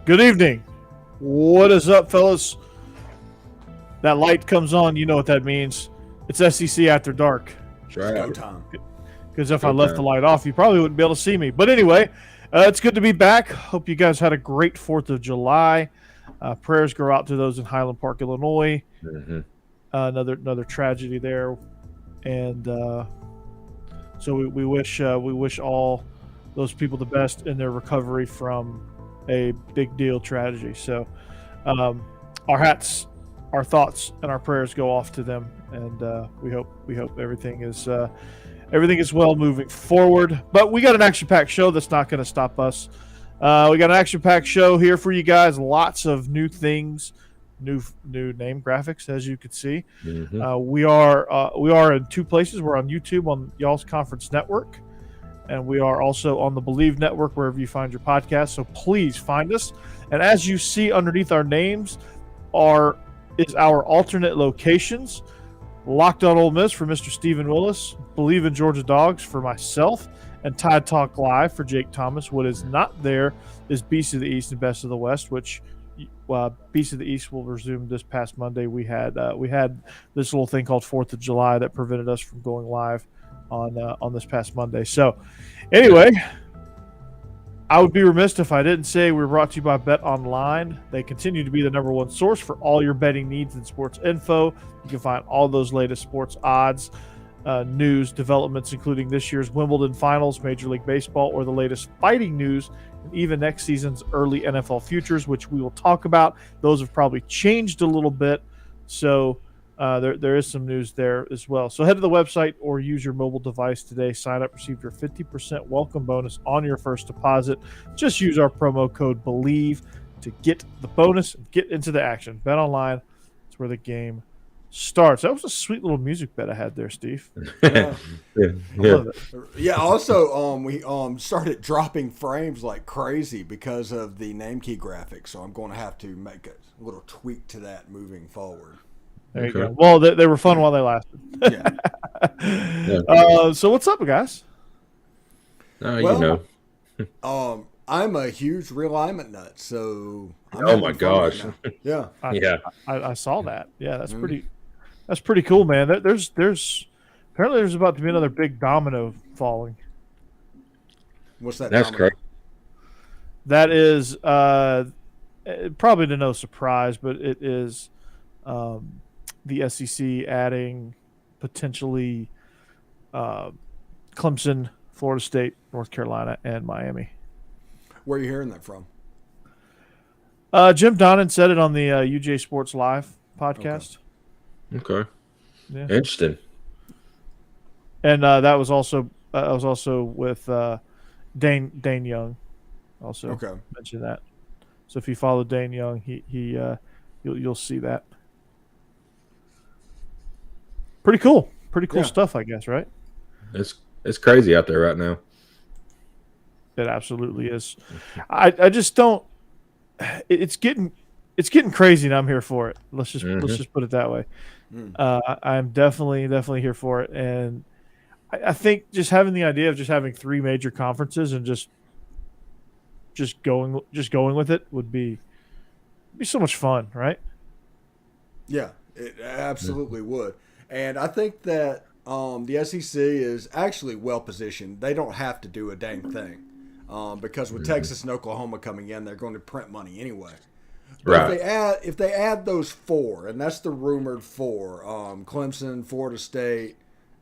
Good evening. What is up, fellas? That light comes on, you know what that means. It's SEC After Dark. Go time. Because if I left the light off, you probably wouldn't be able to see me. But anyway, it's good to be back. Hope you guys had a great 4th of July. Prayers go out to those in Highland Park, Illinois. Mm-hmm. Another tragedy there. And so we wish all those people the best in their recovery from a big deal tragedy. So our hats, our thoughts, and our prayers go off to them, and we hope everything is well moving forward. But we got an action-packed show that's not going to stop us. We got an action-packed show here for you guys. Lots of new things, new name graphics, as you can see. Mm-hmm. We are in 2 places. We're on YouTube on Y'all's Conference Network, and we are also on the Bleav Network, wherever you find your podcast. So please find us. And as you see underneath our names is our alternate locations. Locked on Ole Miss for Mr. Stephen Willis, Bleav In Georgia Dawgs for myself, and Tide Talk Live for Jake Thomas. What is not there is Beast of the East and Best of the West, which Beast of the East will resume this past Monday. We had this little thing called 4th of July that prevented us from going live on this past Monday. So anyway, I would be remiss if I didn't say we're brought to you by Bet Online. They continue to be the #1 source for all your betting needs and sports info. You can find all those latest sports odds, news, developments, including this year's Wimbledon finals, Major League Baseball, or the latest fighting news, and even next season's early NFL futures, which we will talk about. Those have probably changed a little bit, so there is some news there as well. So head to the website or use your mobile device today. Sign up, receive your 50% welcome bonus on your first deposit. Just use our promo code Bleav to get the bonus and get into the action. Bet Online is where the game starts. That was a sweet little music bed I had there, Steve. Yeah. I love it. Yeah. Also, we started dropping frames like crazy because of the name key graphics. So I'm going to have to make a little tweak to that moving forward. There you go. Well, they were fun while they lasted. Yeah. So what's up, guys? I'm a huge realignment nut, so oh my gosh. Right yeah. I saw that. Yeah, that's pretty cool, man. There's apparently there's about to be another big domino falling. What's that? That's domino? correct. That is probably to no surprise, but it is the SEC adding potentially Clemson, Florida State, North Carolina, and Miami. Where are you hearing that from? Jim Donnan said it on the UJ Sports Live podcast. Okay. Yeah. Interesting. And that was also with Dane Young. Also mentioned that. So if you follow Dane Young, you'll see that. Pretty cool stuff, I guess, right? It's crazy out there right now. It absolutely is. I just don't. It's getting crazy, and I'm here for it. Let's just put it that way. I'm definitely here for it, and I think just having the idea of just having 3 major conferences and just going with it would be so much fun, right? Yeah, it absolutely would. And I think that the SEC is actually well positioned. They don't have to do a dang thing because with Texas and Oklahoma coming in, they're going to print money anyway. But Right. if they add those 4, and that's the rumored 4, Clemson, Florida State,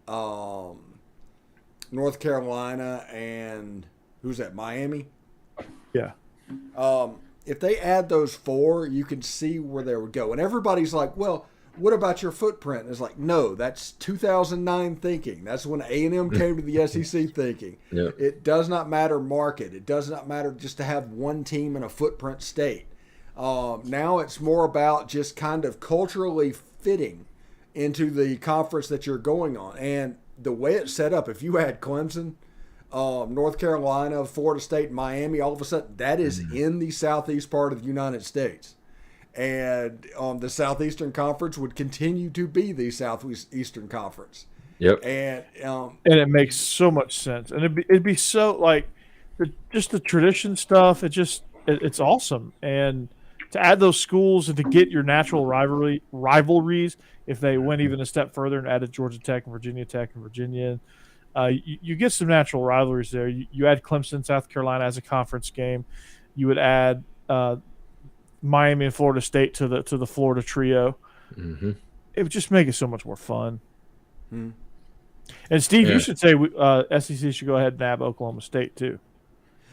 North Carolina, and who's that? Miami. Yeah. If they add those 4, you can see where they would go. And everybody's like, well, what about your footprint? And it's like, no, that's 2009 thinking. That's when A&M came to the SEC thinking. Yeah. It does not matter market. It does not matter just to have one team in a footprint state. Now it's more about just kind of culturally fitting into the conference that you're going on. And the way it's set up, if you add Clemson, North Carolina, Florida State, Miami, all of a sudden that is in the southeast part of the United States. And the Southeastern Conference would continue to be the Southeastern Conference. Yep. And it makes so much sense. And it'd be so like just the tradition stuff. It just it's awesome. And to add those schools and to get your natural rivalries, if they went even a step further and added Georgia Tech and Virginia, you get some natural rivalries there. You add Clemson, South Carolina as a conference game. You would add Miami and Florida State to the Florida trio. Mm-hmm. It would just make it so much more fun. Hmm. And Steve, you should say SEC should go ahead and nab Oklahoma State too.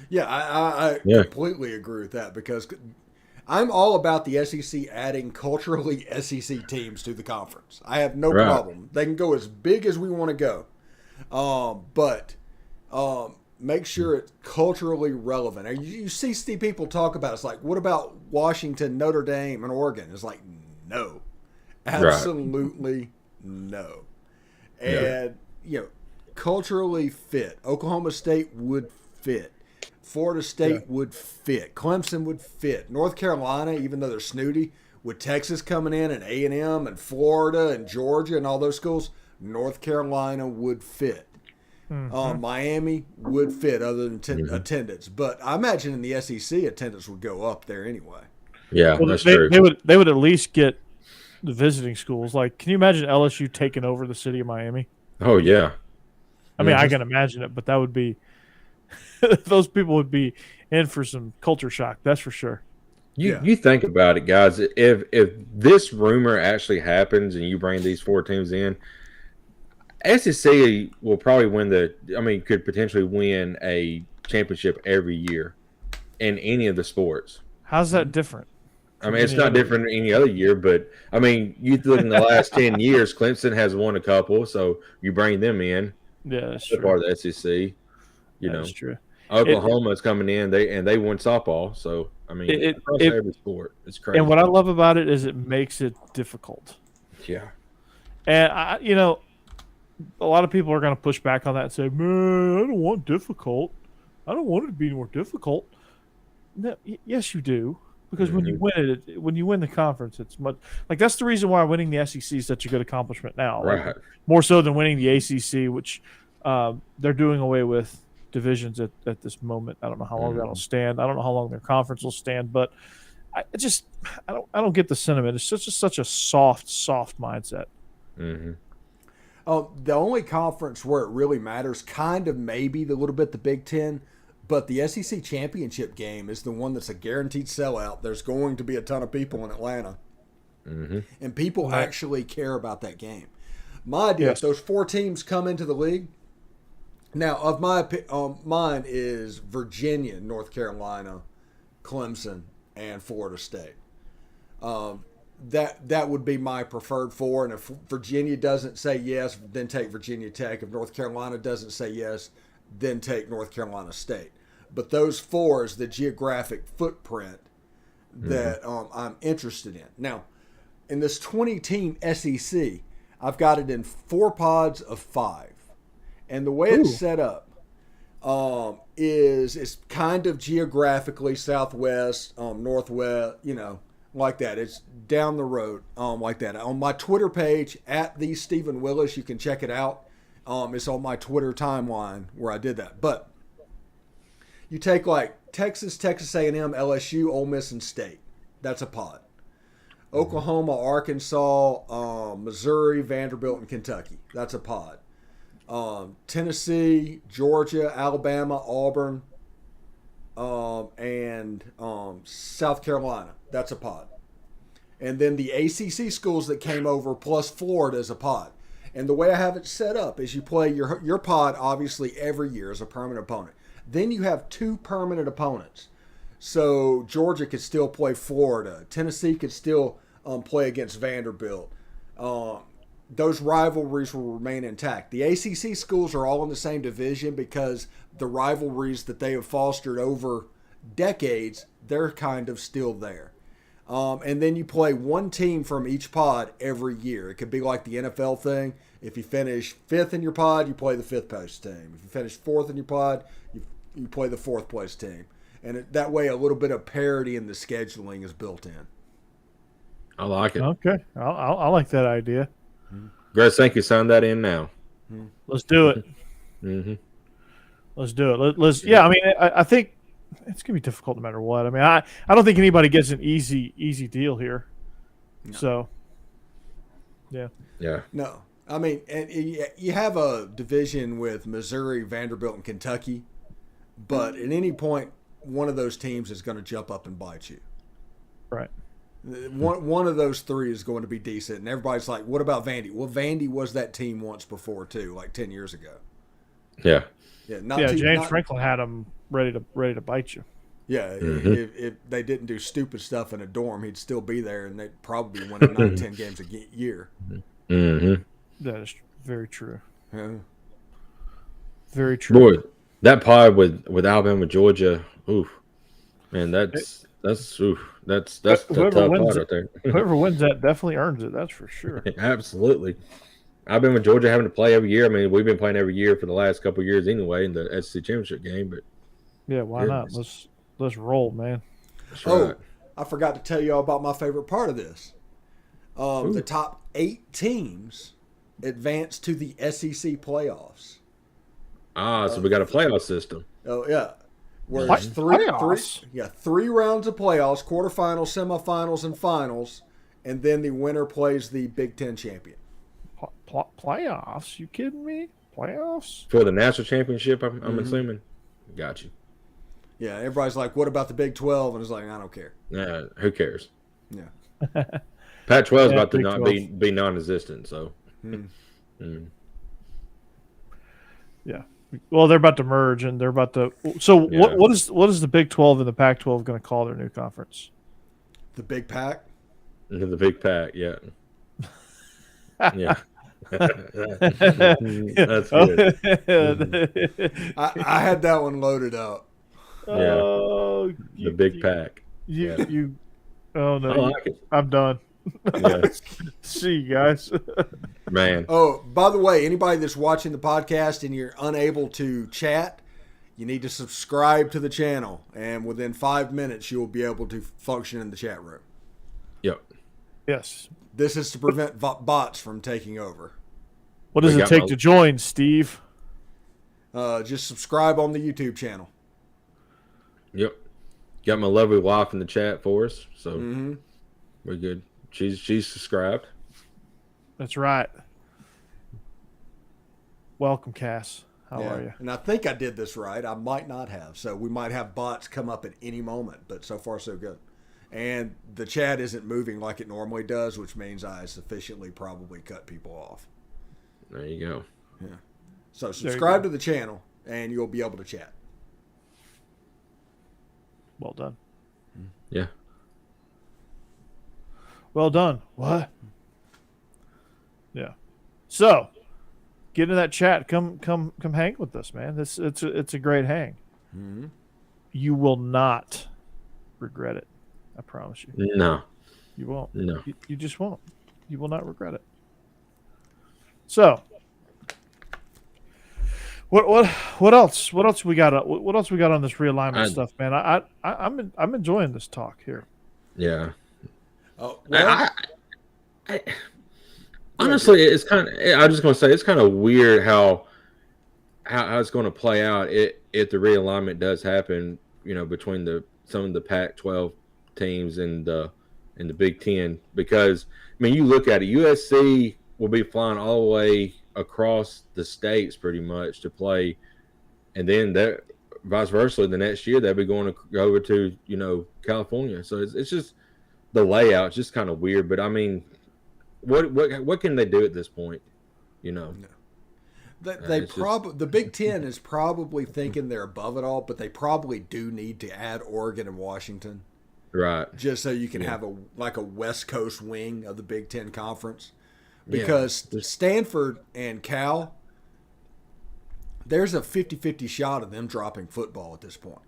Yeah, I completely agree with that because I'm all about the SEC adding culturally SEC teams to the conference. I have no problem. They can go as big as we want to go, but make sure it's culturally relevant. And you see people talk about it's like, what about Washington, Notre Dame, and Oregon? It's like, no, absolutely no. And culturally fit. Oklahoma State would fit. Florida State would fit. Clemson would fit. North Carolina, even though they're snooty, with Texas coming in and A&M and Florida and Georgia and all those schools, North Carolina would fit. Mm-hmm. Miami would fit other than attendance. But I imagine in the SEC, attendance would go up there anyway. Yeah, that's true. They would at least get the visiting schools. Like, can you imagine LSU taking over the city of Miami? Oh, yeah. I mean, I can imagine it, but that would be those people would be in for some culture shock. That's for sure. You think about it, guys. If this rumor actually happens and you bring these 4 teams in, SEC will probably could potentially win a championship every year in any of the sports. How's that different? I mean, it's not different than any other year, but I mean, you look in the last 10 years, Clemson has won a couple, so you bring them in. Yeah, that's true. Part of the SEC, that's true. Oklahoma's coming in, they won softball, so I mean, across every sport, it's crazy. And what I love about it is it makes it difficult. Yeah, and a lot of people are going to push back on that and say, "Man, I don't want difficult. I don't want it to be more difficult." No, yes, you do. Because when you win the conference, it's much like that's the reason why winning the SEC is such a good accomplishment now. Right. Like, more so than winning the ACC, which they're doing away with divisions at this moment. I don't know how long that'll stand. I don't know how long their conference will stand, but I don't get the sentiment. It's such a soft mindset. Mm-hmm. The only conference where it really matters, kind of maybe a little bit the Big Ten. But the SEC championship game is the one that's a guaranteed sellout. There's going to be a ton of people in Atlanta. Mm-hmm. And people actually care about that game. My idea, if those 4 teams come into the league, now of mine is Virginia, North Carolina, Clemson, and Florida State. That would be my preferred 4. And if Virginia doesn't say yes, then take Virginia Tech. If North Carolina doesn't say yes, then take North Carolina State. But those 4 is the geographic footprint that I'm interested in. Now, in this 20-team SEC, I've got it in 4 pods of 5. And the way it's set up is it's kind of geographically southwest, northwest, like that. It's down the road like that. On my Twitter page, @TheStephenWillis, you can check it out. It's on my Twitter timeline where I did that. But you take like Texas, Texas A&M, LSU, Ole Miss, and State. That's a pod. Oklahoma, Arkansas, Missouri, Vanderbilt, and Kentucky. That's a pod. Tennessee, Georgia, Alabama, Auburn, and South Carolina. That's a pod. And then the ACC schools that came over plus Florida is a pod. And the way I have it set up is you play your pod obviously every year as a permanent opponent. Then you have 2 permanent opponents. So Georgia could still play Florida. Tennessee could still play against Vanderbilt. Those rivalries will remain intact. The ACC schools are all in the same division because the rivalries that they have fostered over decades, they're kind of still there. And then you play 1 team from each pod every year. It could be like the NFL thing. If you finish 5th in your pod, you play the 5th place team. If you finish 4th in your pod, you play the 4th place team. And that way a little bit of parity in the scheduling is built in. I like it. Okay. I like that idea. Grace, thank you. Sign that in now. Let's do it. Mm-hmm. Let's do it. Let's. Yeah, I mean, I think it's gonna be difficult no matter what. I mean, I don't think anybody gets an easy deal here. No. So, yeah. No, I mean, and you have a division with Missouri, Vanderbilt, and Kentucky, but at any point, one of those teams is going to jump up and bite you. Right. One of those three is going to be decent, and everybody's like, "What about Vandy?" Well, Vandy was that team once before too, like 10 years ago. Yeah. James Franklin had them ready to bite you. Yeah, if they didn't do stupid stuff in a dorm, he'd still be there, and they'd probably win 9, 10 games a year. Mm-hmm. That is very true. Yeah. Very true. Boy, that pod with Alabama, Georgia, oof, man, that's a tough pod right there. Whoever wins that definitely earns it. That's for sure. Absolutely. I've been with Georgia having to play every year. I mean, we've been playing every year for the last couple of years anyway in the SEC championship game. But yeah, why not? Let's roll, man. Right. I forgot to tell you all about my favorite part of this. The top 8 teams advance to the SEC playoffs. So we got a playoff system. Oh yeah, where What? it's Playoffs? 3 rounds of playoffs, quarterfinals, semifinals, and finals, and then the winner plays the Big Ten champion. Playoffs? You kidding me? Playoffs? For the national championship, I'm assuming. Got you. Yeah, everybody's like, "What about the Big 12?" And it's like, "I don't care." Yeah, who cares? Yeah. Pac-12 is about to Big not 12. be non-existent. So. Yeah. Well, they're about to merge, and they're about to. So what is the Big 12 and the Pac-12 going to call their new conference? The Big Pac. The Big Pac, yeah. Yeah. That's good. I had that one loaded up. Yeah. Oh, The Big Pac. You. Oh no! I like it. I'm done. Yeah. See you guys. Man. Oh, by the way, anybody that's watching the podcast and you're unable to chat, you need to subscribe to the channel, and within 5 minutes you will be able to function in the chat room. Yep. Yes. This is to prevent bots from taking over. What does We it got take my- to join, Steve? Just subscribe on the YouTube channel. Yep. Got my lovely wife in the chat for us, so we're good. She's subscribed. That's right. Welcome, Cass. How are you? And I think I did this right. I might not have. So we might have bots come up at any moment, but so far so good. And the chat isn't moving like it normally does, which means I sufficiently probably cut people off. There you go. Yeah. So subscribe to the channel and you'll be able to chat. Well done. Yeah. Well done. What? Yeah. So, get into that chat. Come hang with us, man. It's a great hang. Mm-hmm. You will not regret it. I promise you. No. You won't. No. You just won't. You will not regret it. So, what else? What else we got? What else we got on this realignment stuff, man? I'm enjoying this talk here. Yeah. Oh, well, Honestly, it's kind of. I'm just going to say it's kind of weird how it's going to play out if the realignment does happen. You know, between some of the Pac-12 teams and the Big Ten, because I mean, you look at it, USC will be flying all the way across the states pretty much to play, and then that vice versa. The next year they'll be going to go over to California. So it's just the layout, just kind of weird. But I mean, what can they do at this point? No. The Big Ten is probably thinking they're above it all, but they probably do need to add Oregon and Washington, right? Just so you can have a West Coast wing of the Big Ten conference, because Stanford and Cal, there's a 50-50 shot of them dropping football at this point.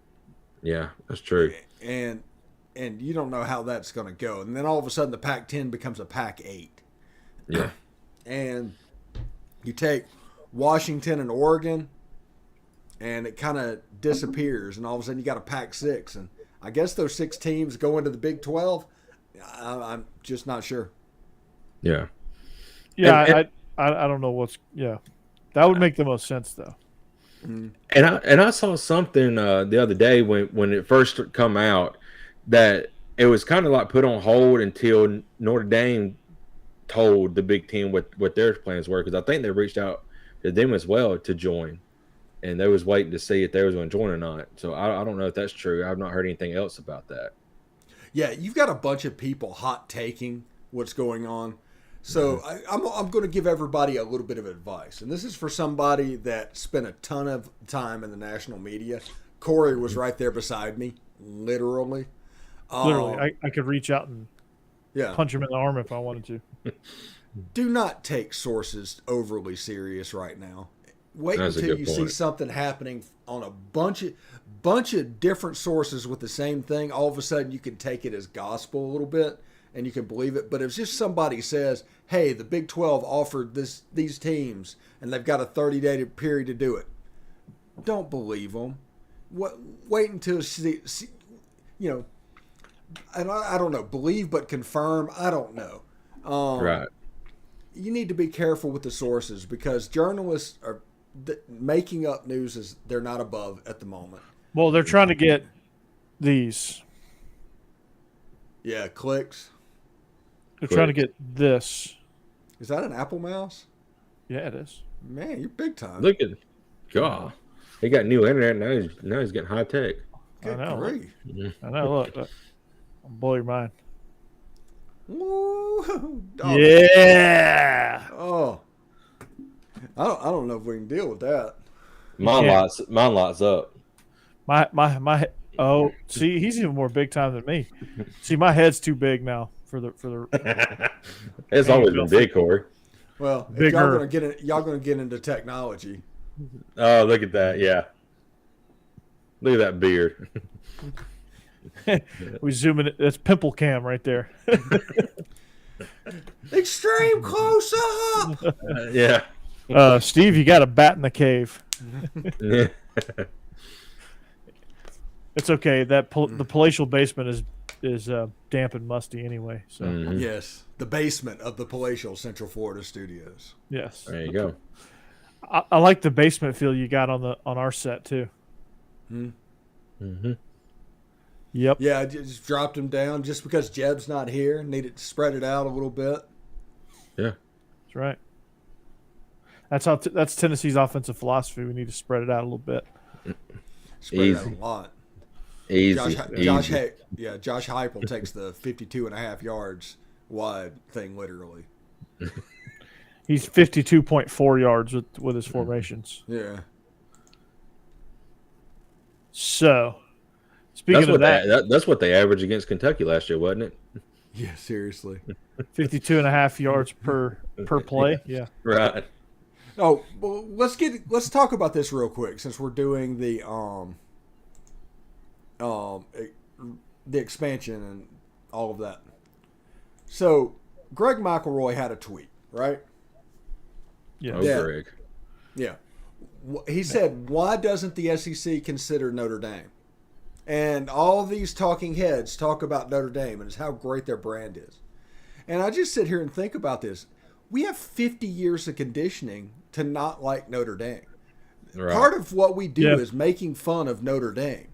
Yeah, that's true. And you don't know how that's going to go, and then all of a sudden the Pac-10 becomes a Pac-8. Yeah, and you take Washington and Oregon, and it kind of disappears, and all of a sudden you got a Pac-6, and I guess those 6 teams go into the Big 12. I'm just not sure. Yeah, Yeah, I don't know that would make the most sense though. And I saw something the other day when it first come out that it was kind of like put on hold until Notre Dame told the Big Ten what their plans were, because I think they reached out to them as well to join, and they was waiting to see if they was going to join or not. So I don't know if that's true. I've not heard anything else about that. Yeah, you've got a bunch of people hot taking what's going on. So I'm going to give everybody a little bit of advice. And this is for somebody that spent a ton of time in the national media. Corey was right there beside me, literally. Literally, I could reach out and punch him in the arm if I wanted to. Do not take sources overly serious right now. Wait until you see something happening on a bunch of different sources with the same thing. All of a sudden, you can take it as gospel a little bit, and you can believe it. But if just somebody says, hey, the Big 12 offered these teams, and they've got a 30-day period to do it, don't believe them. Wait until see and I don't know, believe but confirm, I don't know. Right. You need to be careful with the sources, because journalists are making up news as they're not above at the moment. Well, they're trying to get these. Yeah, clicks. They're trying to get this. Is that an Apple mouse? Yeah, it is. Man, you're big time. Look at God. He got new internet. Now he's getting high tech. Good I know. grief. I know. Look, I'll blow your mind. Woo. Yeah. Oh. I don't know if we can deal with that. Mine lights up. My. Oh, see, he's even more big time than me. See, my head's too big now for the. It's always been big, Corey. Well, if y'all gonna get into technology. Oh, look at that! Yeah, look at that beard. We zoom in. That's pimple cam right there. Extreme close up. Yeah. Steve, you got a bat in the cave. Yeah. It's okay. The palatial basement is damp and musty anyway. So Yes, the basement of the palatial Central Florida studios. yes, There you go. I like the basement feel you got on our set too. Mm-hmm. Yep. Yeah, I just dropped him down just because Jeb's not here. Needed to spread it out a little bit. Yeah. That's right. That's Tennessee's offensive philosophy. We need to spread it out a little bit. Spread it out a lot. Easy. Josh Heupel takes the 52.5 yards wide thing literally. He's 52.4 yards with his formations. Yeah. So, speaking of that, that's what they averaged against Kentucky last year, wasn't it? Yeah, seriously. 52.5 yards per play. Yeah. Right. Oh, well, let's talk about this real quick, since we're doing the expansion and all of that. So, Greg McElroy had a tweet, right? Yeah. Greg. Yeah. He said, why doesn't the SEC consider Notre Dame? And all these talking heads talk about Notre Dame and how great their brand is. And I just sit here and think about this. We have 50 years of conditioning to not like Notre Dame. Right. Part of what we do is making fun of Notre Dame.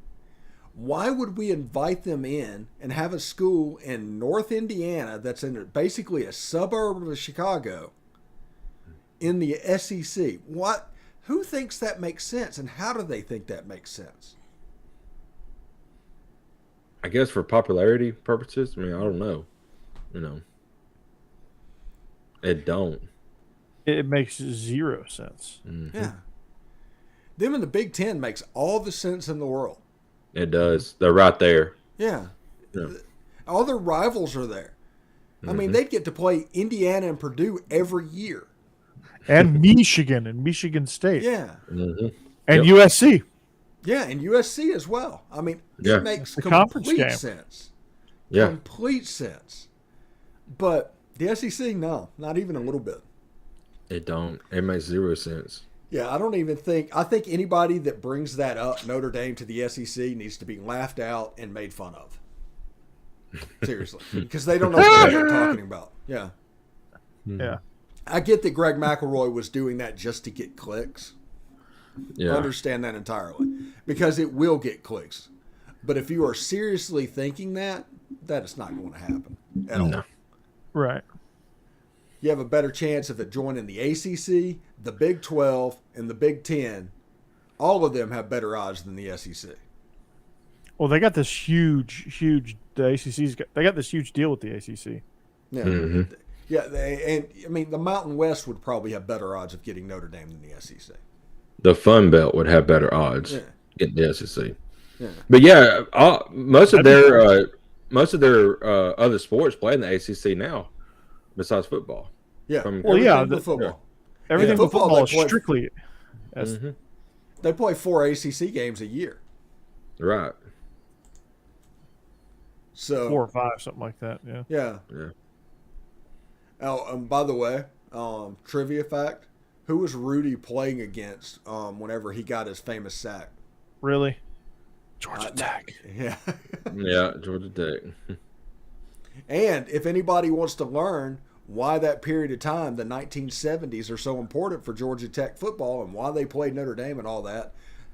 Why would we invite them in and have a school in North Indiana that's in basically a suburb of Chicago in the SEC? Who thinks that makes sense, and how do they think that makes sense? I guess for popularity purposes. I mean, I don't know. It don't. It makes zero sense. Mm-hmm. Yeah. Them in the Big Ten makes all the sense in the world. It does. They're right there. Yeah. Yeah. All their rivals are there. I mean, they'd get to play Indiana and Purdue every year. And Michigan and Michigan State. Yeah. Mm-hmm. And USC. Yeah, and USC as well. I mean, it makes complete sense. Yeah. Complete sense. But the SEC, no, not even a little bit. It don't. It makes zero sense. Yeah, I think anybody that brings that up, Notre Dame, to the SEC needs to be laughed out and made fun of. Seriously. Because they don't know what they're talking about. Yeah. Yeah. I get that Greg McElroy was doing that just to get clicks. Yeah. Understand that entirely. Because it will get clicks. But if you are seriously thinking that is not going to happen at all. Right. You have a better chance of it joining the ACC, the Big 12, and the Big 10. All of them have better odds than the SEC. Well, they got this huge. The ACC's they got this huge deal with the ACC. Yeah, yeah. The Mountain West would probably have better odds of getting Notre Dame than the SEC. The Fun Belt would have better odds getting the SEC. Yeah. But yeah, most of their other sports play in the ACC now, besides football. Yeah. Football. Everything but football is strictly. They play 4 ACC games a year. Right. So 4 or 5, something like that. Yeah. Yeah. Oh, by the way, trivia fact: who was Rudy playing against whenever he got his famous sack? Really? Georgia Tech. Yeah. Yeah, Georgia Tech. And if anybody wants to learn why that period of time, the 1970s, are so important for Georgia Tech football and why they played Notre Dame and all that,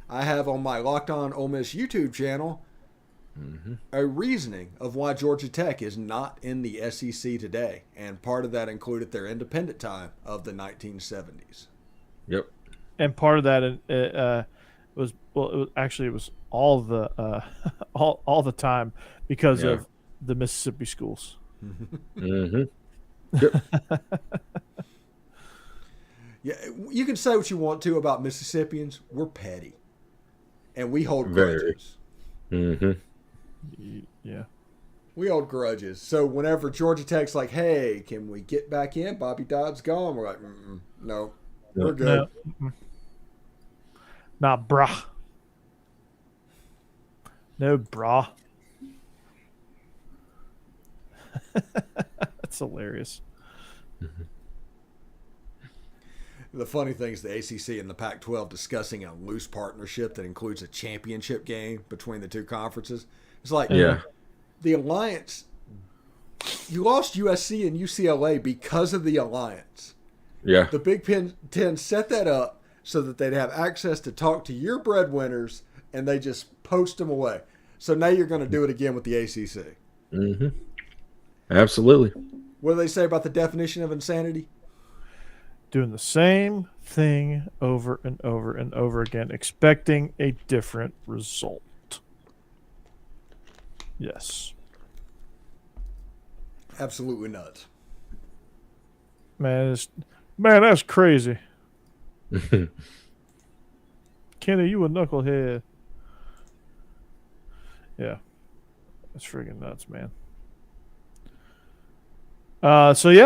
I have on my Locked On Ole Miss YouTube channel a reasoning of why Georgia Tech is not in the SEC today. And part of that included their independent time of the 1970s. Yep. And part of that was all the all the time because of the Mississippi schools. Yep. Yeah, you can say what you want to about Mississippians. We're petty, and we hold grudges. Yeah, we hold grudges. So whenever Georgia Tech's like, "Hey, can we get back in? Bobby Dodd's gone," we're like, "No, we're good." No. Nah, brah. No, brah. That's hilarious. The funny thing is the ACC and the Pac-12 discussing a loose partnership that includes a championship game between the two conferences. It's like, the alliance, you lost USC and UCLA because of the alliance. Yeah. The Big Ten set that up so that they'd have access to talk to your breadwinners, and they just poached them away. So now you're going to do it again with the ACC. Absolutely. What do they say about the definition of insanity? Doing the same thing over and over and over again, expecting a different result. Yes. Absolutely nuts. Man, that's crazy. Kenny, you a knucklehead. Yeah. That's friggin' nuts, man. So yeah.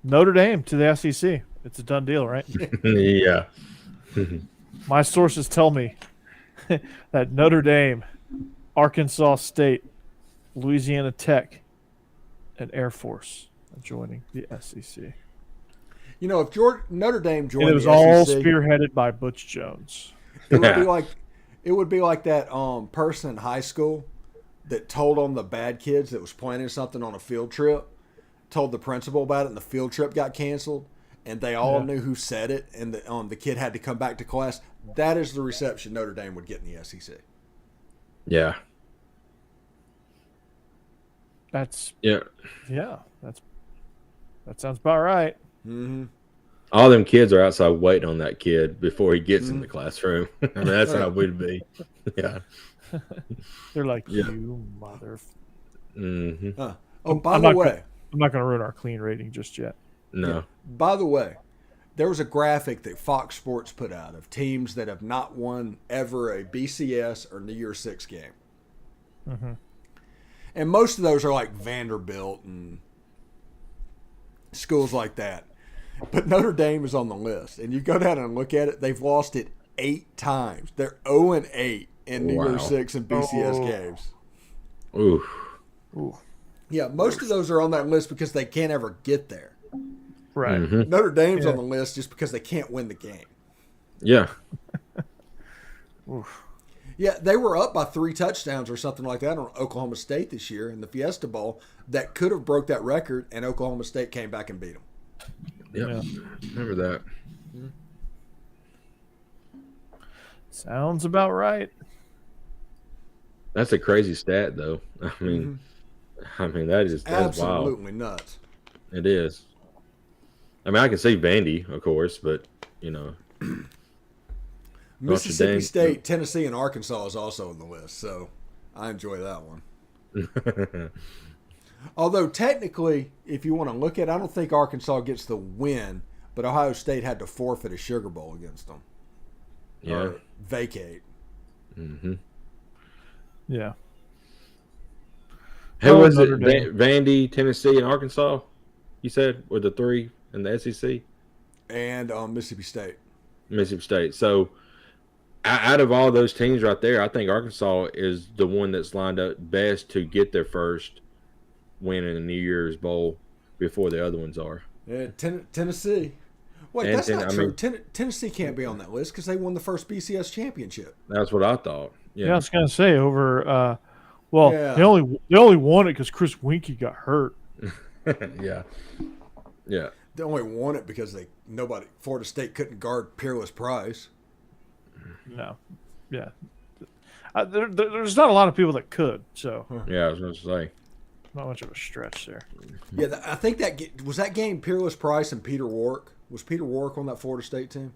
Notre Dame to the SEC. It's a done deal, right? Yeah. My sources tell me that Notre Dame, Arkansas State, Louisiana Tech, and Air Force are joining the SEC. You know, if Notre Dame joined and it was the all SEC, spearheaded by Butch Jones. It would be like that person in high school that told on the bad kids that was planning something on a field trip, told the principal about it, and the field trip got canceled, and they all knew who said it, and the kid had to come back to class. That is the reception Notre Dame would get in the SEC. Yeah. That sounds about right. All them kids are outside waiting on that kid before he gets in the classroom. I mean, that's how we'd be. Yeah. They're like, you mother. By the way, I'm not going to ruin our clean rating just yet. No. Yeah. By the way, there was a graphic that Fox Sports put out of teams that have not won ever a BCS or New Year's Six game. And most of those are like Vanderbilt and schools like that. But Notre Dame is on the list. And you go down and look at it, they've lost it 8 times. They're 0-8 in New Year's Six and BCS games. Ooh. Yeah, most of those are on that list because they can't ever get there. Right. Notre Dame's on the list just because they can't win the game. Yeah. Yeah, they were up by 3 touchdowns or something like that on Oklahoma State this year in the Fiesta Bowl. That could have broke that record, and Oklahoma State came back and beat them. Yep. Remember that. Sounds about right. That's a crazy stat, though. I mean, that's Absolutely wild. nuts. It is. I mean, I can see Vandy, of course, but Mississippi State, Tennessee, and Arkansas is also on the list, so I enjoy that one. Although technically, if you want to look at it, I don't think Arkansas gets the win, but Ohio State had to forfeit a Sugar Bowl against them. Yeah. Or vacate. Mm-hmm. Yeah. Who was it? Vandy, Tennessee, and Arkansas, you said, were the three in the SEC? And Mississippi State. Mississippi State. So, out of all those teams right there, I think Arkansas is the one that's lined up best to get their first win in the New Year's Bowl before the other ones are. Yeah, Tennessee. Wait, that's not true. Tennessee can't be on that list because they won the first BCS championship. That's what I thought. Yeah, I was gonna say over. They only won it because Chris Winkie got hurt. Yeah. They only won it because Florida State couldn't guard Peerless Price. No, yeah. There's not a lot of people that could. So yeah, I was gonna say. Not much of a stretch there. Yeah, I think was that game Peerless Price and Peter Warwick. Was Peter Warwick on that Florida State team?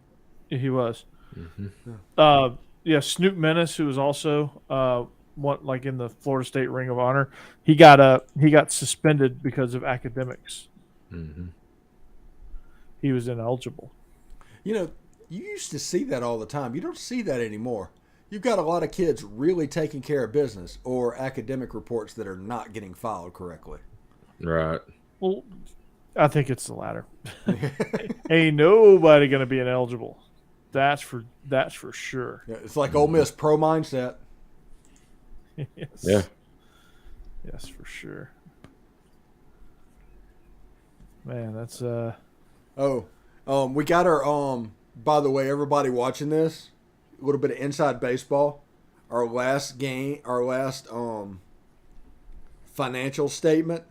Yeah, he was. Mm-hmm. Snoop Menace, who was also in the Florida State Ring of Honor, he got suspended because of academics. Mm-hmm. He was ineligible. You used to see that all the time. You don't see that anymore. You've got a lot of kids really taking care of business or academic reports that are not getting filed correctly. Right. Well, I think it's the latter. Ain't nobody going to be ineligible. That's for sure. Yeah, it's like Ole Miss pro mindset. Yes. Yeah. Yes, for sure. Man, that's we got our by the way, everybody watching this, a little bit of inside baseball. Our last financial statement,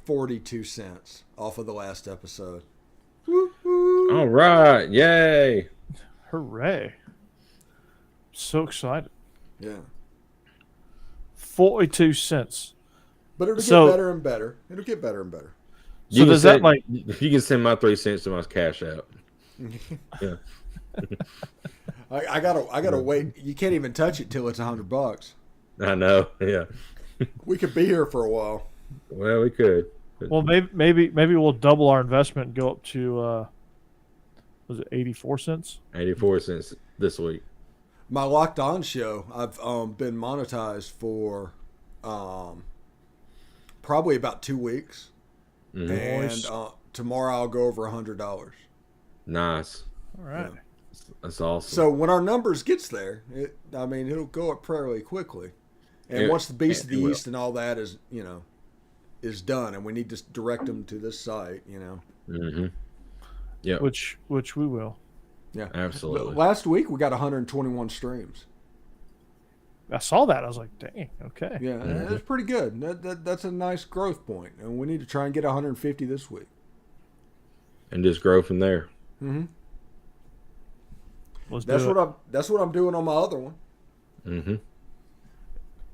42 cents off of the last episode. Woo-hoo. All right. Yay. Hooray. So excited. Yeah. 42 cents. But it'll get better and better. It'll get better and better. So does that if you can send my 3 cents to my cash out. Yeah. I gotta wait. You can't even touch it till it's $100. I know. Yeah. We could be here for a while. Well, we could. Well, maybe we'll double our investment and go up to was it 84 cents? 84 cents this week. My Locked On show, I've been monetized for probably about 2 weeks. Mm-hmm. And tomorrow I'll go over $100. Nice. All right. Yeah. That's awesome. So when our numbers gets there, it'll go up fairly quickly. And once the Beast of the East and all that is done, and we need to direct them to this site, Mm-hmm. Yeah. Which we will. Yeah, absolutely. Last week we got 121 streams. I saw that. I was like, dang, okay. Yeah, that's pretty good. That's a nice growth point, and we need to try and get 150 this week. And just grow from there. Mm-hmm. That's what I'm doing on my other one. Mm-hmm.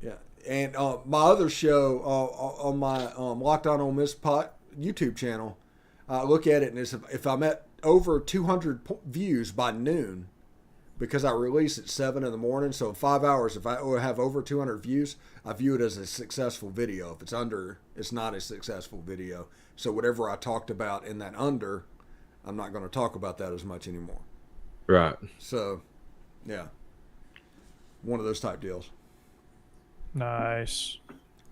Yeah, and my other show on my Locked On Ole Miss YouTube channel, I look at it and if I'm at over 200 views by noon, because I release at 7 in the morning, so in 5 hours, if I have over 200 views, I view it as a successful video. If it's under, it's not a successful video. So whatever I talked about in that under, I'm not going to talk about that as much anymore. Right. So, yeah, one of those type deals. Nice.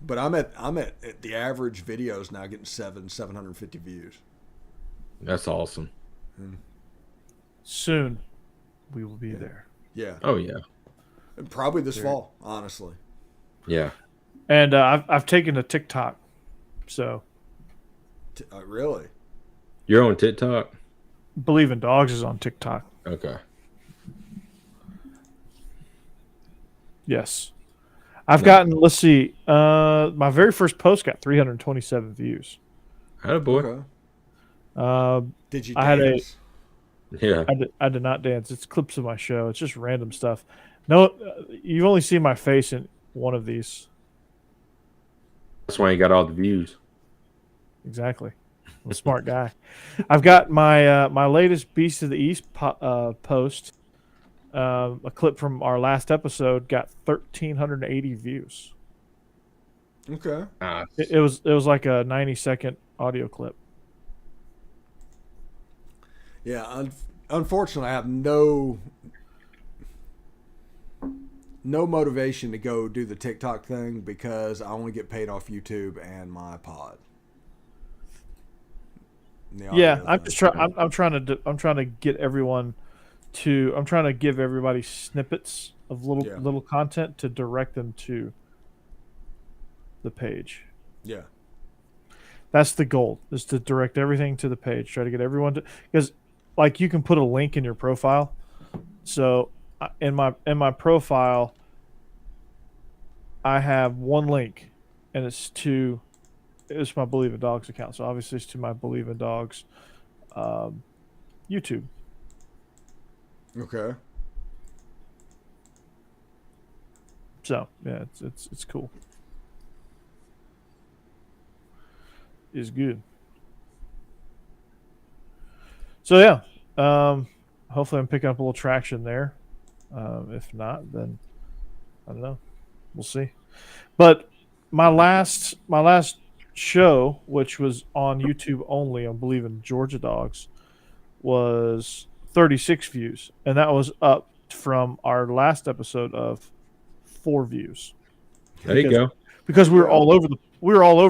But I'm at the average videos now getting 750 views. That's awesome. Soon, we will be there. Yeah. Oh yeah. And probably this fall, honestly. Yeah. And I've taken to TikTok, so. Really? You're on TikTok? Bleav In Dogs is on TikTok. Okay. Yes. I've gotten, let's see, my very first post got 327 views. Atta boy. Okay. Did you dance? Yeah. I did not dance. It's clips of my show. It's just random stuff. No, you've only seen my face in one of these. That's why you got all the views. Exactly. I'm a smart guy. I've got my my latest Beast of the East post. A clip from our last episode got 1,380 views. Okay. Nice. It was like a 90-second audio clip. Yeah. Unfortunately, I have no motivation to go do the TikTok thing because I only get paid off YouTube and my pod. Yeah, I'm just trying. I'm trying to get everyone to. I'm trying to give everybody snippets of little content to direct them to the page. Yeah, that's the goal. Is to direct everything to the page. Try to get everyone to, because like you can put a link in your profile. So in my profile, I have one link, and it's my Bleav In Dawgs account. So obviously it's to my Bleav In Dawgs YouTube. Okay. So yeah, it's cool. It's good. So yeah, hopefully I'm picking up a little traction there. If not, then I don't know. We'll see. But my last show, which was on YouTube only on Bleav In Georgia Dawgs, was 36 views, and that was up from our last episode of 4 views. There you go. Because we were all over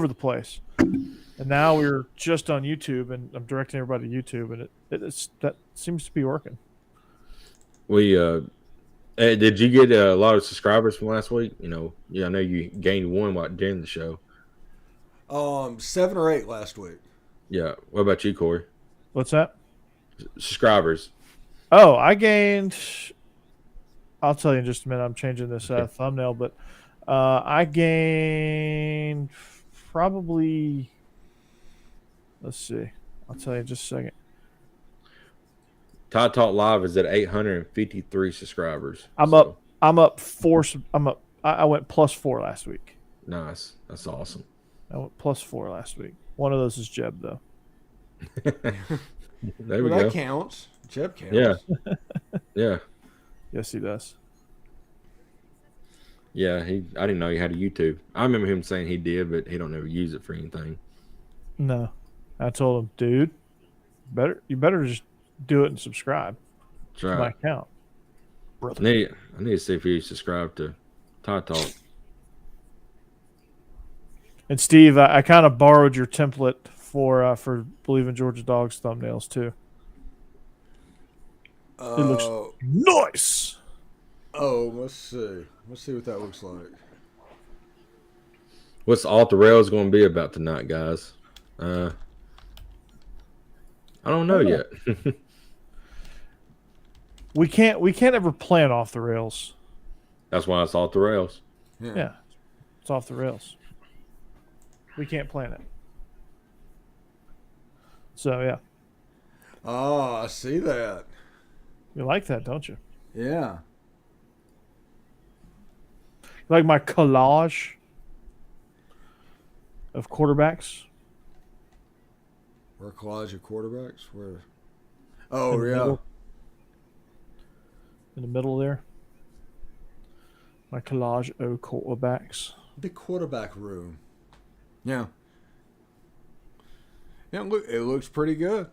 the place, and now we're just on YouTube, and I'm directing everybody to YouTube, and that seems to be working. We did you get a lot of subscribers from last week? I know you gained one during the show. 7 or 8 last week. Yeah. What about you, Corey? What's that? Subscribers. Oh, I gained. I'll tell you in just a minute. I'm changing this thumbnail, but I gained probably. Let's see. I'll tell you in just a second. Todd Talk Live is at 853 subscribers. I'm up 4. I went +4 last week. Nice. That's awesome. I went +4 last week. One of those is Jeb, though. There we go. That counts. Jeb counts. Yeah. Yeah. Yes, he does. Yeah, I didn't know he had a YouTube. I remember him saying he did, but he don't ever use it for anything. No. I told him, dude, you better just do it and subscribe to my account. Brother. I need to see if he subscribed to Todd Talk. And Steve, I kind of borrowed your template for Bleav In Georgia Dawgs thumbnails too. It looks nice. Oh, let's see. Let's see what that looks like. What's Off the Rails going to be about tonight, guys? I don't know yet. We can't ever plan off the rails. That's why it's Off the Rails. Yeah, it's off the rails. We can't plan it. So yeah. Oh, I see that. You like that, don't you? Yeah. You like my collage of quarterbacks? Where collage of quarterbacks? Where? Oh, yeah. In the middle there. My collage of quarterbacks. The quarterback room. Yeah. Yeah, look, it looks pretty good.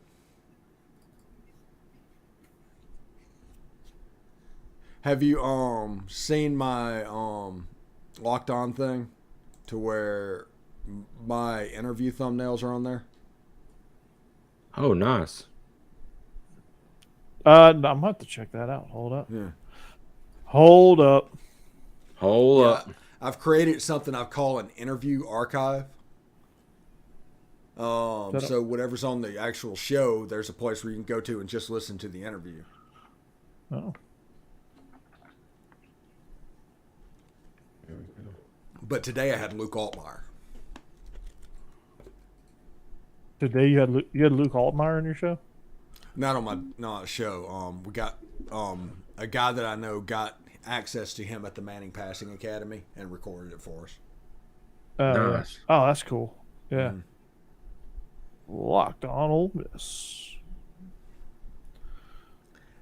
Have you seen my locked on thing to where my interview thumbnails are on there? Oh, nice. I'm gonna have to check that out. Hold up. Yeah. Hold up. Hold up. I've created something I call an interview archive. So whatever's on the actual show, there's a place where you can go to and just listen to the interview. Oh. But today I had Luke Altmaier. Today you had Luke Altmaier on your show? Not on my show. We got a guy that I know got access to him at the Manning Passing Academy and recorded it for us. Nice. Oh, that's cool. Yeah. Mhm. Locked on Ole Miss.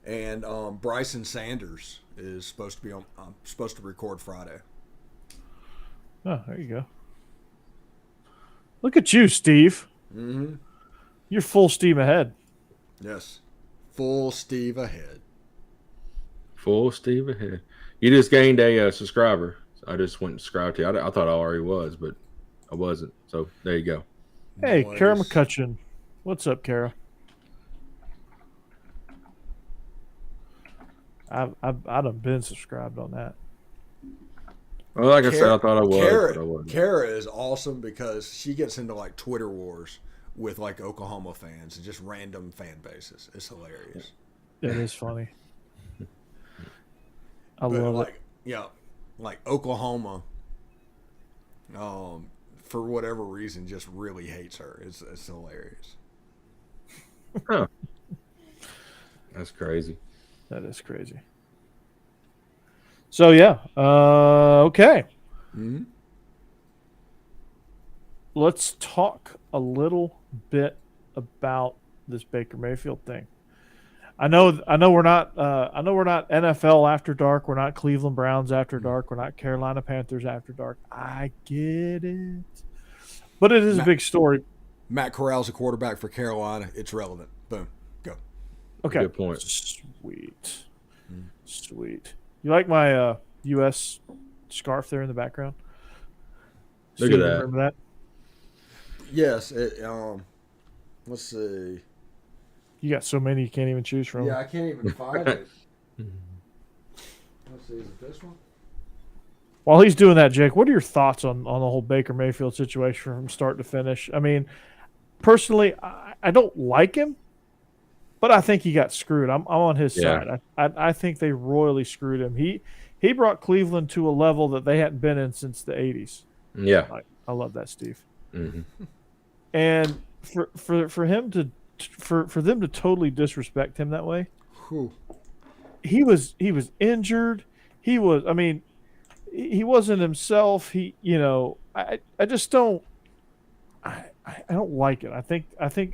And Bryson Sanders is supposed to record Friday. Oh, there you go. Look at you, Steve. Mm-hmm. You're full steam ahead. Yes. Full Steve ahead. Full Steve ahead. You just gained a subscriber. I just went and subscribed to you. I thought I already was, but I wasn't. So there you go. Hey, Nice. Kara McCutcheon. What's up, Kara? I've done been subscribed on that. Well, like I said, I thought I was, but I wasn't. Kara is awesome because she gets into like Twitter wars with like Oklahoma fans and just random fan bases. It's hilarious. It is funny. I But love like, it. yeah, like Oklahoma, for whatever reason, just really hates her. It's hilarious. Huh. That's crazy. That is crazy. So yeah, okay. Mm-hmm. Let's talk a little bit about this Baker Mayfield thing. I know we're not NFL after dark. We're not Cleveland Browns after dark. We're not Carolina Panthers after dark. I get it, but it is a big story. Matt Corral's a quarterback for Carolina. It's relevant. Boom. Go. Okay. Good point. Sweet. Sweet. You like my U.S. scarf there in the background? Look Steve, at that. Remember that? Yes. Let's see. You got so many you can't even choose from. Yeah, I can't even find it. Let's see. Is it this one? While he's doing that, Jake, what are your thoughts on the whole Baker Mayfield situation from start to finish? I mean, personally, I don't like him, but I think he got screwed. I'm on his side. I think they royally screwed him. He brought Cleveland to a level that they hadn't been in since the 80s. Yeah. I love that, Steve. Mm-hmm. And for him to for them to totally disrespect him that way, Whew. he was injured. He wasn't himself. I just don't. I don't like it. I think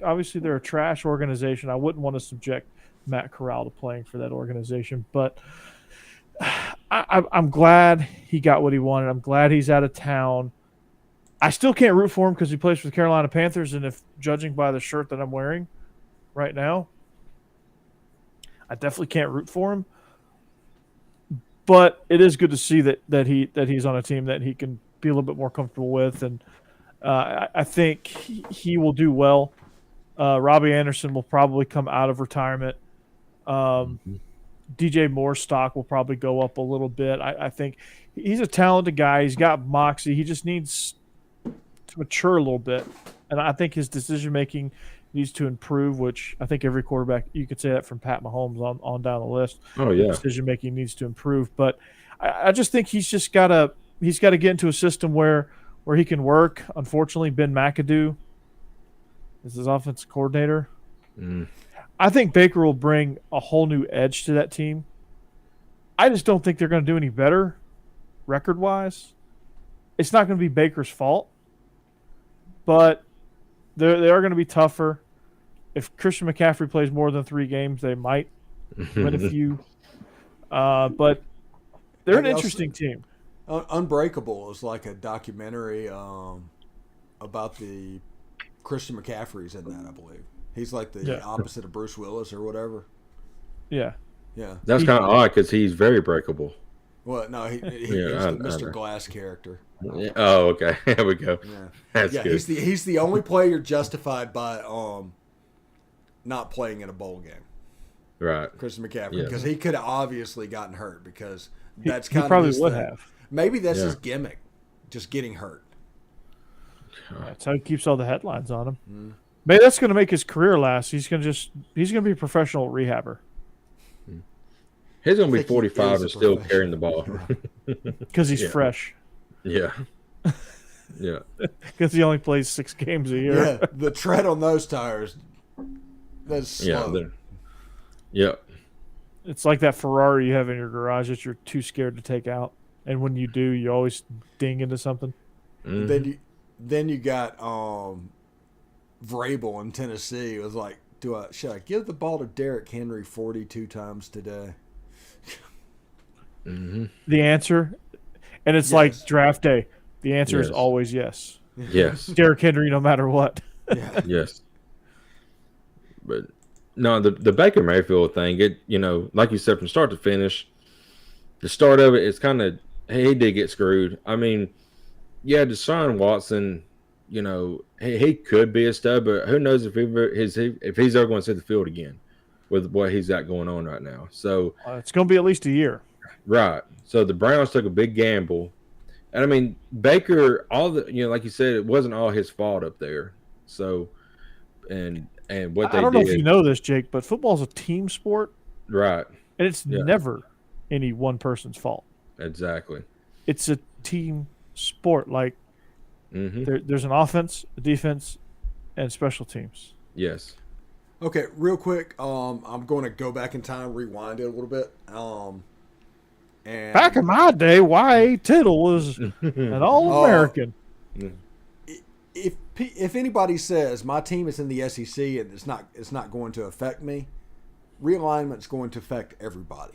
obviously they're a trash organization. I wouldn't want to subject Matt Corral to playing for that organization, but I'm glad he got what he wanted. I'm glad he's out of town. I still can't root for him because he plays for the Carolina Panthers, and if judging by the shirt that I'm wearing right now, I definitely can't root for him. But it is good to see that he's on a team that he can be a little bit more comfortable with, and I think he will do well. Robbie Anderson will probably come out of retirement. DJ Moore's stock will probably go up a little bit. I think he's a talented guy. He's got moxie. He just needs to mature a little bit, and I think his decision making needs to improve. Which I think every quarterback, you could say that from Pat Mahomes on down the list. Oh yeah. Decision making needs to improve, but I just think he's got to get into a system where he can work. Unfortunately, Ben McAdoo is his offensive coordinator. I think Baker will bring a whole new edge to that team. I just don't think they're going to do any better record-wise. It's not going to be Baker's fault, but they are going to be tougher. If Christian McCaffrey plays more than 3 games, they might win a few. But they're an interesting team. Unbreakable is like a documentary about the Christian McCaffrey's in that, I Bleav. He's like the opposite of Bruce Willis or whatever. Yeah. Yeah. That's kind of odd because he's very breakable. Well, no, he's the Mr. Glass character. Yeah. Oh, okay. There we go. Yeah. That's good. He's the only player justified by not playing in a bowl game. Right. Christian McCaffrey, because he could have obviously gotten hurt because that's He kind of probably his would thing. have. Maybe that's his gimmick, just getting hurt. That's how he keeps all the headlines on him. Maybe that's going to make his career last. He's going to be a professional rehabber. He's going to be think he 45 is and a still professional. carrying the ball. Because he's fresh. Yeah. Yeah. Because he only plays 6 games a year. Yeah, the tread on those tires, that's slow. Yep. It's like that Ferrari you have in your garage that you're too scared to take out, and when you do, you always ding into something. Mm-hmm. Then you got Vrabel in Tennessee. It was like, should I give the ball to Derrick Henry 42 times today? Mm-hmm. The answer, and it's like draft day. The answer is always yes. Yes. Derrick Henry, no matter what. Yeah. Yes. But no, the Baker Mayfield thing, like you said, from start to finish, the start of it is kind of, he did get screwed. I mean, yeah, Deshaun Watson, he could be a stud, but who knows if he's ever going to see the field again with what he's got going on right now. So it's going to be at least a year. Right. So the Browns took a big gamble. And I mean, Baker, like you said, it wasn't all his fault up there. So, and what they did. I don't know if you know this, Jake, but football is a team sport. Right. And it's never any one person's fault. Exactly. It's a team sport. Like, there's an offense, a defense, and special teams. Yes. Okay, real quick, I'm going to go back in time, rewind it a little bit. And back in my day, Y.A. Tittle was an All-American. If anybody says my team is in the SEC and it's not going to affect me, realignment's going to affect everybody,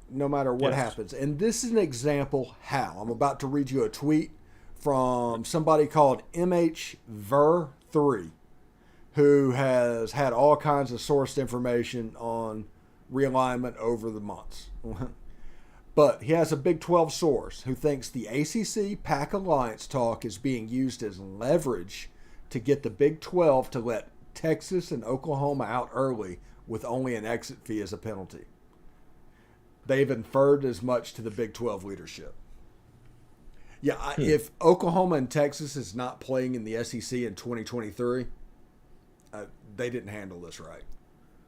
no matter what happens. And this is an example how. I'm about to read you a tweet from somebody called MHVer3, who has had all kinds of sourced information on realignment over the months. But he has a Big 12 source who thinks the ACC-PAC alliance talk is being used as leverage to get the Big 12 to let Texas and Oklahoma out early with only an exit fee as a penalty. They've inferred as much to the Big 12 leadership. Yeah, if Oklahoma and Texas is not playing in the SEC in 2023, they didn't handle this right.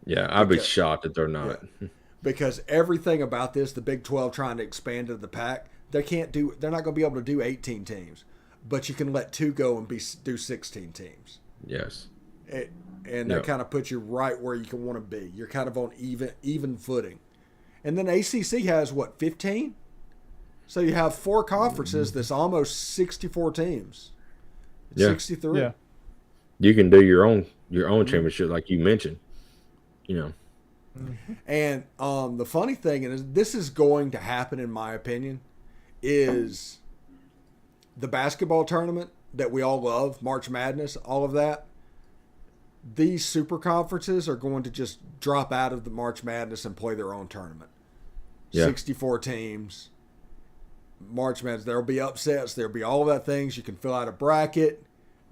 Yeah, I'd be shocked if they're not. Yeah. Because everything about this, the Big 12 trying to expand to the PAC, they're not going to be able to do 18 teams. But you can let 2 go and do 16 teams. Yes. And that kind of puts you right where you can want to be. You're kind of on even footing. And then ACC has, 15? So you have 4 conferences that's almost 64 teams. 63. Yeah. You can do your own championship like you mentioned. And the funny thing is, this is going to happen, in my opinion, is the basketball tournament that we all love, March Madness, all of that. These super conferences are going to just drop out of the March Madness and play their own tournament. 64 teams, March Madness. There'll be upsets. There'll be all of that things. You can fill out a bracket,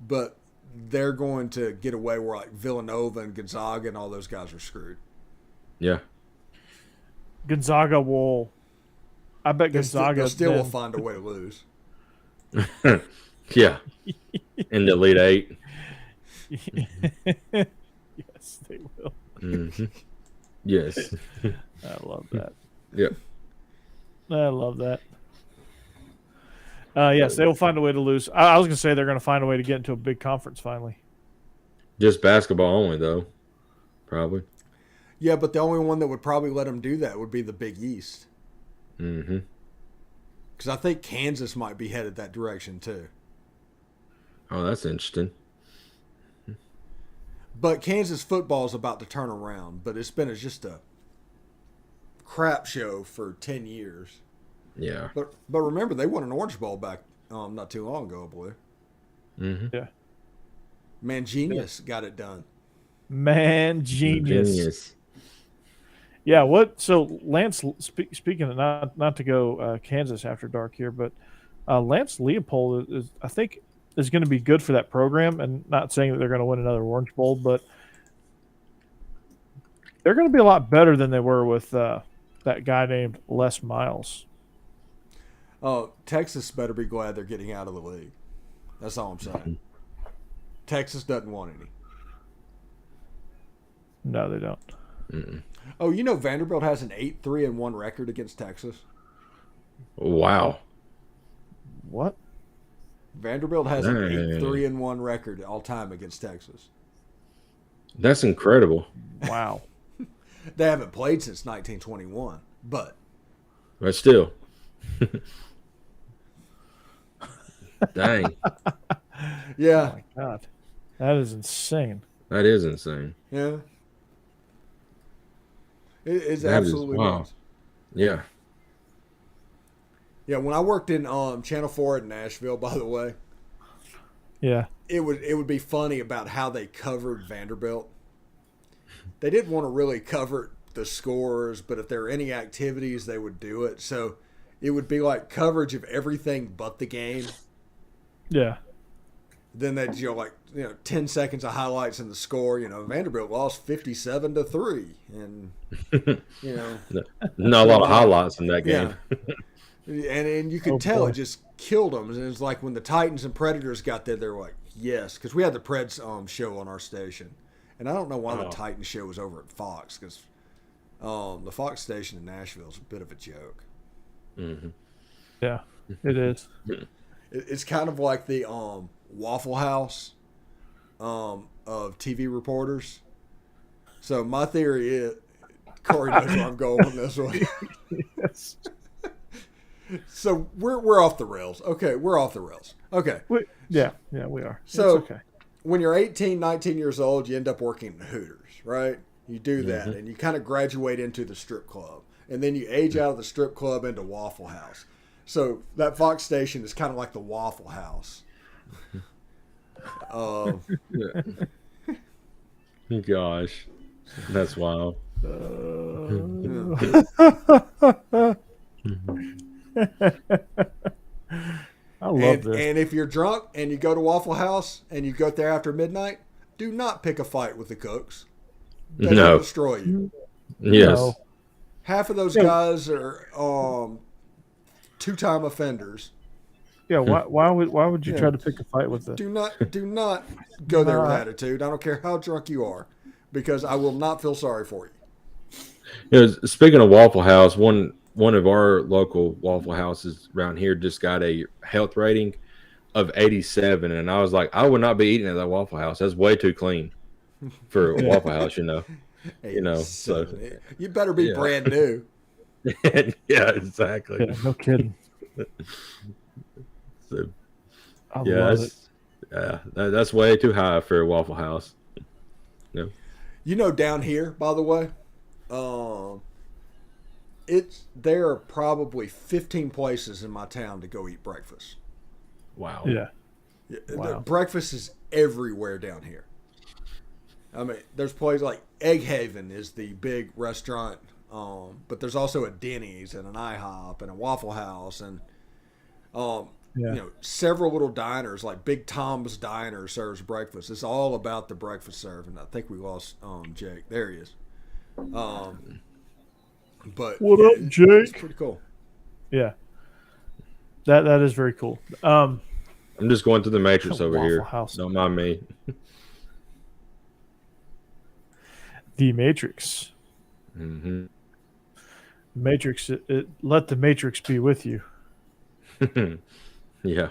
but they're going to get away where like Villanova and Gonzaga and all those guys are screwed. Yeah. Gonzaga will. I bet Gonzaga still will find a way to lose. Yeah. In the Elite Eight. Yes, they will. Mm-hmm. Yes. I love that. Yep. I love that. Yes, they will find a way to lose. I was going to say they're going to find a way to get into a big conference finally. Just basketball only, though. Probably. Yeah, but the only one that would probably let them do that would be the Big East. Mm-hmm. Because I think Kansas might be headed that direction, too. Oh, that's interesting. But Kansas football is about to turn around, but it's been just a crap show for 10 years. Yeah. But remember, they won an Orange Bowl back not too long ago, I believe. Mm-hmm. Yeah. Man, genius got it done. Man, genius. Yeah, so Lance, speaking of not to go Kansas after dark here, but Lance Leopold I think is going to be good for that program, and not saying that they're going to win another Orange Bowl, but they're going to be a lot better than they were with that guy named Les Miles. Oh, Texas better be glad they're getting out of the league. That's all I'm saying. Texas doesn't want any. No, they don't. Mm-mm. Oh, Vanderbilt has an 8-3-1 record against Texas. Wow. What? Vanderbilt has an 8-3-1 record all time against Texas. That's incredible. Wow. They haven't played since 1921, but still. Dang. Yeah. Oh my God, that is insane. That is insane. Yeah. It's That is- absolutely wow. nuts. Yeah. Yeah, when I worked in Channel 4 in Nashville, by the way, Yeah. it would be funny about how they covered Vanderbilt. They didn't want to really cover the scores, but if there were any activities, they would do it. So it would be like coverage of everything but the game. Yeah. Then they'd 10 seconds of highlights in the score. Vanderbilt lost 57-3, and Not a lot of highlights in that game. Yeah. And you could tell it just killed them. And it was like when the Titans and Predators got there, they were like, yes, because we had the Preds show on our station, and I don't know why the Titans show was over at Fox, because the Fox station in Nashville is a bit of a joke. Mm-hmm. Yeah, it is. It's kind of like the Waffle House of TV reporters. So my theory is, Corey knows where I'm going on this one. Yes. So we're off the rails. Okay, we're off the rails. Okay. Yeah, we are. So it's okay. when you're 18, 19 years old, you end up working in Hooters, right? You do that, and you kind of graduate into the strip club. And then you age out of the strip club into Waffle House. So that Fox station is kind of like the Waffle House. Gosh, that's wild. I love this. And if you're drunk and you go to Waffle House and you go there after midnight, do not pick a fight with the cooks. They will destroy you. Yes. No. Half of those guys are two-time offenders. Yeah, why would you try to pick a fight with them? Do not go there with attitude. I don't care how drunk you are, because I will not feel sorry for you. Speaking of Waffle House, one of our local Waffle Houses around here just got a health rating of 87, and I was like, I would not be eating at that Waffle House. That's way too clean for a Waffle House, So you better be brand new. Yeah, exactly. Yeah, no kidding. So, I love it. That's way too high for a Waffle House. Down here, by the way, there are probably 15 places in my town to go eat breakfast. Wow. Yeah. Wow. Breakfast is everywhere down here. I mean, there's places like Egg Haven is the big restaurant, but there's also a Denny's and an IHOP and a Waffle House and several little diners, like Big Tom's Diner serves breakfast. It's all about the breakfast serving. I think we lost Jake. There he is. But what up, Jake? It's pretty cool. Yeah, that is very cool. I'm just going through the Matrix over Waffle here. House. Don't mind me. The Matrix. Mm-hmm. Matrix. Let the Matrix be with you. Yeah.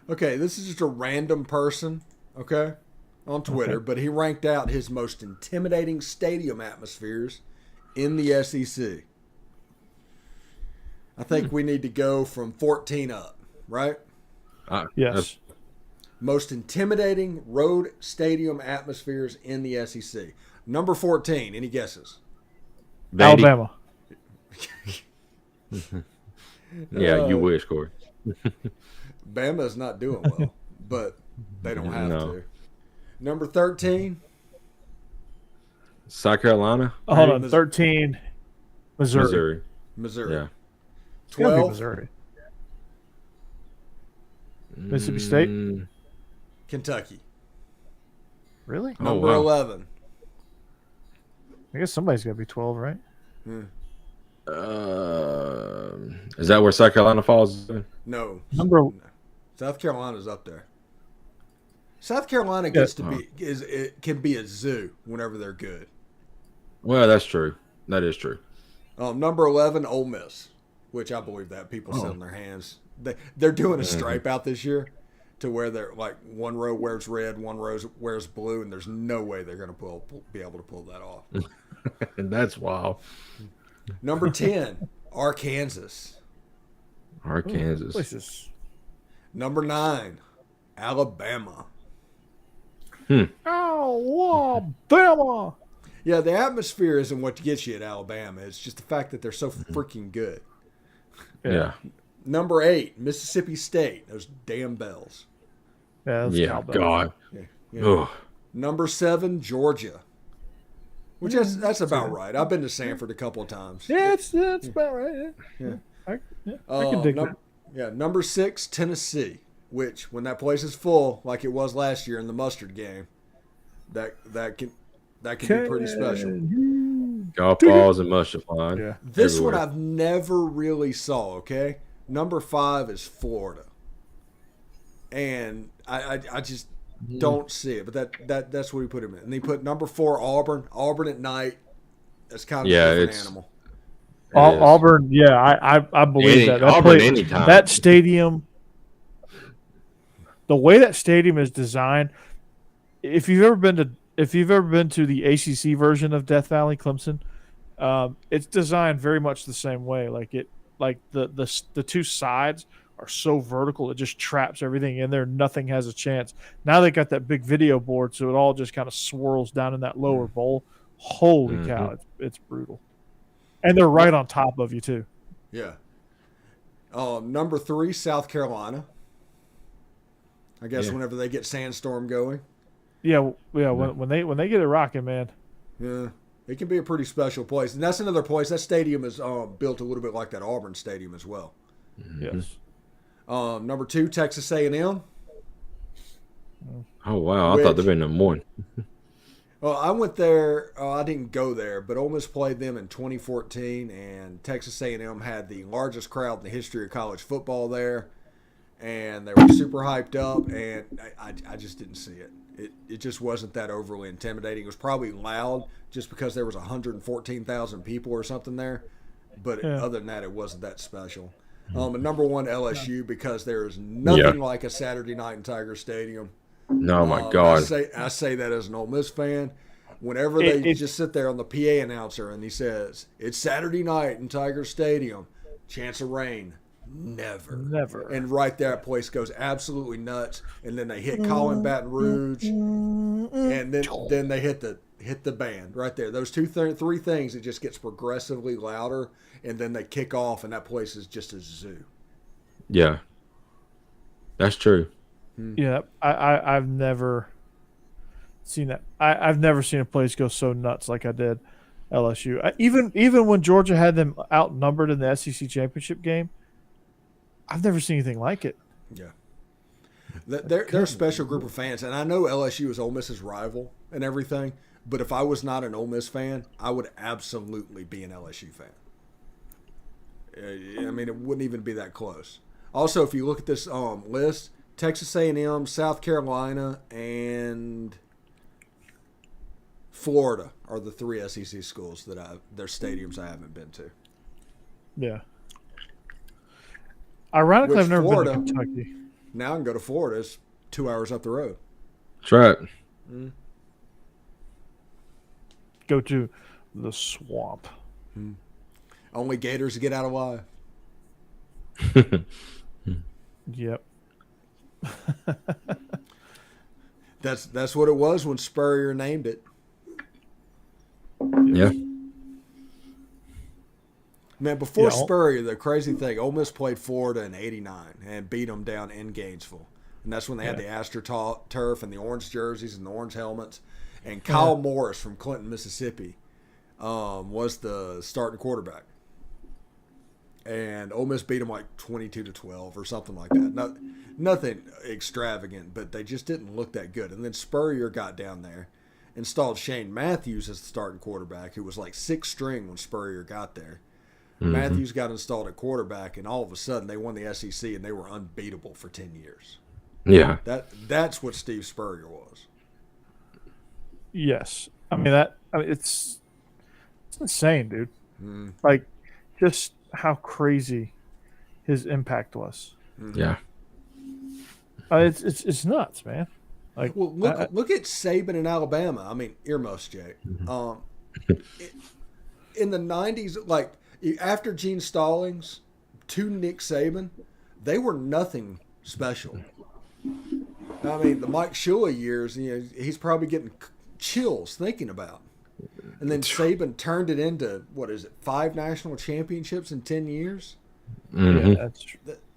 Okay, this is just a random person, on Twitter, but he ranked out his most intimidating stadium atmospheres in the SEC. I think we need to go from 14 up, right? Yes. Most intimidating road stadium atmospheres in the SEC. Number 14, any guesses? Vandy. Alabama. Yeah, you wish, Corey. Bama is not doing well, but they don't have to. Number 13. South Carolina. Oh, hold on. 13. Missouri. Yeah. It's gotta be 12. Missouri. Mississippi State. Kentucky. Really? Number wow. 11. I guess somebody's got to be 12, right? Is that where South Carolina falls? No. South Carolina's up there. South Carolina gets to be it can be a zoo whenever they're good. Well, that's true. That is true. Number 11, Ole Miss, which I believe that people sit on their hands. They're doing a stripe out this year to where they're like one row wears red, one row wears blue, and there's no way they're going to be able to pull that off. That's wild. Number 10, Arkansas. Arkansas. Places. Number 9, Alabama. Alabama. Yeah, the atmosphere isn't what gets you at Alabama. It's just the fact that they're so freaking good. Yeah. Number 8, Mississippi State. Those damn bells. Yeah, that's Yeah. cowbell. God. Yeah. Ugh. Number 7, Georgia. Which that's about right. I've been to Sanford a couple of times. Yeah, it's about right. Yeah. I can dig that. Yeah, number 6, Tennessee. Which, when that place is full, like it was last year in the mustard game, that can be pretty special. Golf balls and mustard flying. Yeah. This everywhere. one I've never really saw. Okay, number 5 is Florida, and I just don't see it. But that's what he put him in. And he put number 4 Auburn. Auburn at night. That's kind of a different animal. Auburn, yeah, I believe that. Auburn anytime. That stadium, the way that stadium is designed, if you've ever been to the ACC version of Death Valley, Clemson, it's designed very much the same way. Like the two sides are so vertical, it just traps everything in there. Nothing has a chance. Now they got that big video board, so it all just kind of swirls down in that lower bowl. Holy cow, it's brutal. And they're right on top of you too. Yeah. Number 3, South Carolina. I guess whenever they get Sandstorm going. Yeah. When they get it rocking, man. Yeah, it can be a pretty special place, and that's another place. That stadium is built a little bit like that Auburn Stadium as well. Yes. Number 2, Texas A&M. Oh wow! I thought there'd been number 1. Well, I went there. I didn't go there, but Ole Miss played them in 2014, and Texas A&M had the largest crowd in the history of college football there, and they were super hyped up, and I just didn't see it. It just wasn't that overly intimidating. It was probably loud just because there was 114,000 people or something there, but other than that, it wasn't that special. And number 1, LSU, because there is nothing like a Saturday night in Tiger Stadium. No, my God. I say that as an Ole Miss fan. Whenever they just sit there on the PA announcer and he says, it's Saturday night in Tiger Stadium, chance of rain, never. And right there, that place goes absolutely nuts. And then they hit Colin Baton Rouge, and then they hit the band right there. Those three things, it just gets progressively louder, and then they kick off, and that place is just a zoo. Yeah, that's true. Yeah, I've never seen that. I've never seen a place go so nuts like I did LSU. Even when Georgia had them outnumbered in the SEC championship game, I've never seen anything like it. Yeah. They're a special group of fans, and I know LSU is Ole Miss's rival and everything, but if I was not an Ole Miss fan, I would absolutely be an LSU fan. I mean, it wouldn't even be that close. Also, if you look at this list, Texas A&M, South Carolina, and Florida are the 3 SEC schools that their stadiums I haven't been to. Yeah. Ironically, Which I've never Florida, been to Kentucky. Now I can go to Florida. It's 2 hours up the road. That's right. Go to the swamp. Only Gators get out alive. Yep. That's what it was when Spurrier named it. Yeah. Man, before Spurrier, the crazy thing, Ole Miss played Florida in '89 and beat them down in Gainesville. And that's when they had the AstroTurf and the orange jerseys and the orange helmets. And Kyle Morris from Clinton, Mississippi, was the starting quarterback. And Ole Miss beat them like 22-12 or something like that. Nothing extravagant, but they just didn't look that good. And then Spurrier got down there, installed Shane Matthews as the starting quarterback, who was like 6th string when Spurrier got there. Matthews got installed at quarterback, and all of a sudden they won the SEC, and they were unbeatable for 10 years. Yeah. That's what Steve Spurrier was. Yes. I mean, it's insane, dude. Like, just how crazy his impact was. Yeah. It's nuts, man. Like, Well, look at Saban in Alabama. I mean, earmuffs, Jake. in the 90s, like after Gene Stallings to Nick Saban, they were nothing special. I mean, the Mike Shula years, he's probably getting chills thinking about. And then Saban turned it into, 5 national championships in 10 years? Mm-hmm. Yeah,